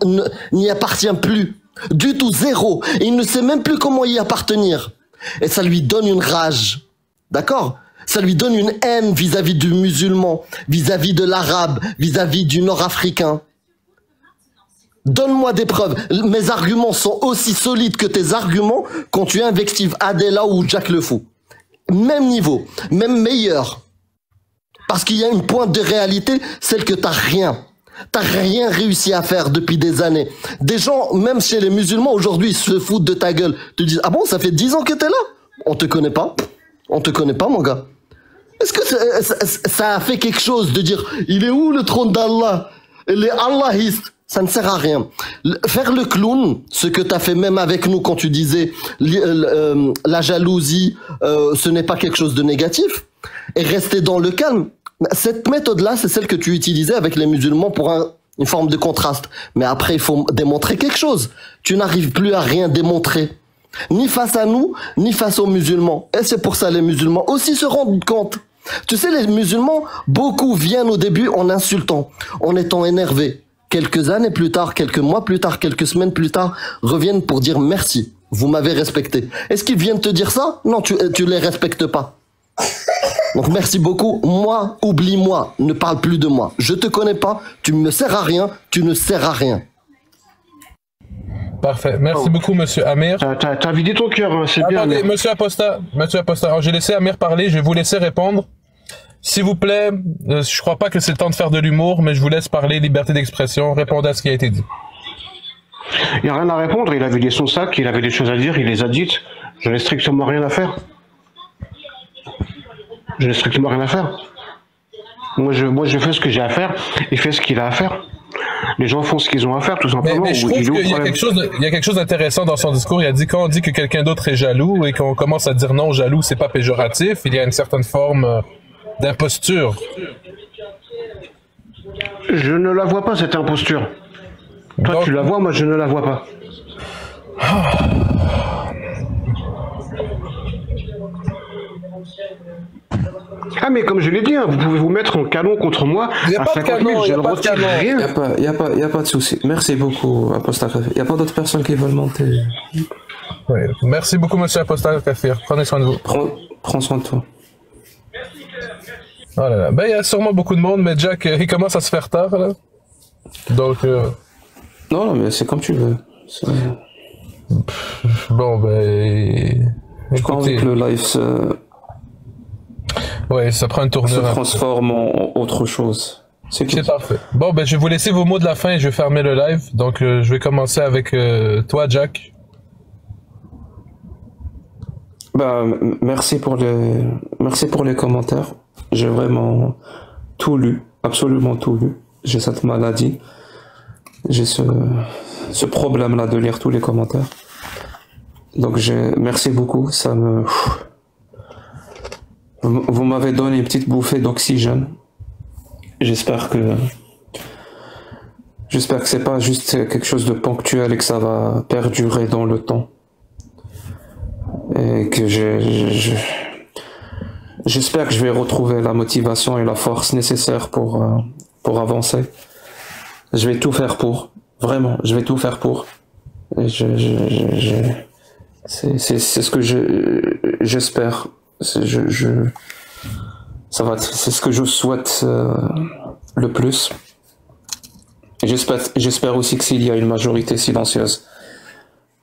n'y appartient plus. Du tout, zéro. Et il ne sait même plus comment y appartenir. Et ça lui donne une rage. D'accord? Ça lui donne une haine vis-à-vis du musulman, vis-à-vis de l'arabe, vis-à-vis du nord-africain. Donne-moi des preuves. Mes arguments sont aussi solides que tes arguments quand tu invectives Adela ou Jack le fou. Même niveau, même meilleur. Parce qu'il y a une pointe de réalité, celle que t'as rien. T'as rien réussi à faire depuis des années. Des gens, même chez les musulmans aujourd'hui, se foutent de ta gueule. Te disent, ah bon, ça fait 10 ans que t'es là? On te connaît pas. On te connaît pas, mon gars. Est-ce que ça a fait quelque chose de dire, il est où le trône d'Allah? Les Allahistes. Ça ne sert à rien. Faire le clown, ce que tu as fait même avec nous quand tu disais la jalousie, ce n'est pas quelque chose de négatif, et rester dans le calme. Cette méthode-là, c'est celle que tu utilisais avec les musulmans pour une forme de contraste. Mais après, il faut démontrer quelque chose. Tu n'arrives plus à rien démontrer. Ni face à nous, ni face aux musulmans. Et c'est pour ça les musulmans aussi se rendent compte. Tu sais, les musulmans, beaucoup viennent au début en insultant, en étant énervés. Quelques années plus tard, quelques mois plus tard, quelques semaines plus tard, reviennent pour dire merci. Vous m'avez respecté. Est-ce qu'ils viennent te dire ça? Non, tu les respectes pas. Donc merci beaucoup. Moi, oublie-moi. Ne parle plus de moi. Je te connais pas. Tu me sers à rien. Tu ne sers à rien. Parfait. Merci beaucoup, monsieur Amir. T'as vidé ton cœur, hein, c'est bien. Attendez, monsieur Apostat. Alors, j'ai laissé Amir parler. Je vais vous laisser répondre. S'il vous plaît, je crois pas que c'est le temps de faire de l'humour, mais je vous laisse parler, liberté d'expression, répondez à ce qui a été dit. Il n'y a rien à répondre, il a vidé son sac, il avait des choses à dire, il les a dites. Je n'ai strictement rien à faire. Je n'ai strictement rien à faire. Moi, je fais ce que j'ai à faire, il fait ce qu'il a à faire. Les gens font ce qu'ils ont à faire, tout simplement. Mais je trouve qu'il y a quelque chose d'intéressant dans son discours. Il a dit, quand on dit que quelqu'un d'autre est jaloux et qu'on commence à dire non, jaloux, c'est pas péjoratif, il y a une certaine forme d'imposture. Je ne la vois pas, cette imposture. Toi, donc, tu la vois, moi, je ne la vois pas. Ah, mais comme je l'ai dit, hein, vous pouvez vous mettre en canon contre moi. Il n'y a pas de canon, il n'y a pas de canon. Il n'y a pas de souci. Merci beaucoup, Apostat Kafir. Il n'y a pas d'autres personnes qui veulent monter. Oui. Merci beaucoup, monsieur Apostat Kafir. Prenez soin de vous. Prends soin de toi. Oh là là. Ben, il y a sûrement beaucoup de monde, mais Jack, il commence à se faire tard, là. Donc, Non, mais c'est comme tu veux. Bon, ben... Je pense que le live ouais, ça prend une tournure. Se transforme en autre chose. C'est parfait. Bon, ben, je vais vous laisser vos mots de la fin et je vais fermer le live. Donc, je vais commencer avec toi, Jack. Bah, merci pour les commentaires. J'ai vraiment tout lu. absolument tout lu. J'ai cette maladie. J'ai ce problème-là de lire tous les commentaires. Donc merci beaucoup. Vous m'avez donné une petite bouffée d'oxygène. J'espère que c'est pas juste quelque chose de ponctuel et que ça va perdurer dans le temps. Et que j'espère que je vais retrouver la motivation et la force nécessaires pour avancer. Je vais tout faire pour. Vraiment, je vais tout faire pour. Et c'est ce que j'espère. C'est ce que je souhaite le plus. J'espère aussi que s'il y a une majorité silencieuse,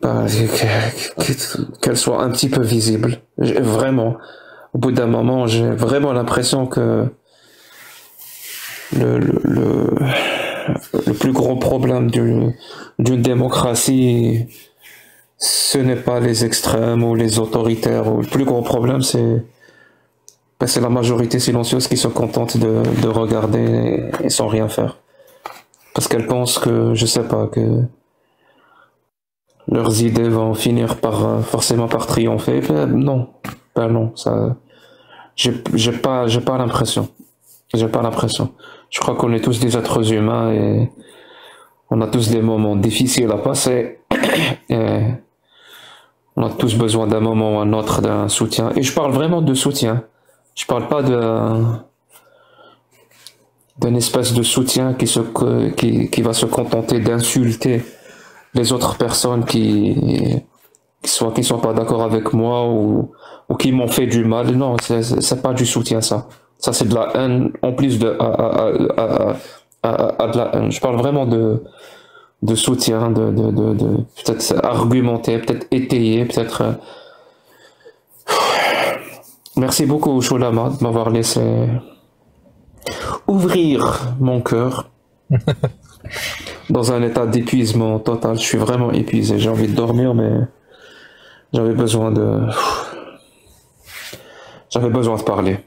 qu'elle soit un petit peu visible. Vraiment, au bout d'un moment, j'ai vraiment l'impression que le plus gros problème d'une démocratie, ce n'est pas les extrêmes ou les autoritaires. Le plus gros problème, c'est la majorité silencieuse qui se contente de regarder et sans rien faire. Parce qu'elles pensent que, je sais pas, que leurs idées vont finir forcément par triompher. Non, ça, j'ai pas l'impression. J'ai pas l'impression. Je crois qu'on est tous des êtres humains et on a tous des moments difficiles à passer. Et on a tous besoin d'un moment ou un autre d'un soutien. Et je parle vraiment de soutien. Je parle pas d'une espèce de soutien qui va se contenter d'insulter les autres personnes qui sont pas d'accord avec moi ou qui m'ont fait du mal. Non, c'est pas du soutien, ça. Ça, c'est de la haine, en plus de la haine. Je parle vraiment de soutien, de peut-être argumenter, peut-être étayer, peut-être... Merci beaucoup, Choulama, de m'avoir laissé ouvrir mon cœur dans un état d'épuisement total. Je suis vraiment épuisé. J'ai envie de dormir, mais j'avais besoin de parler.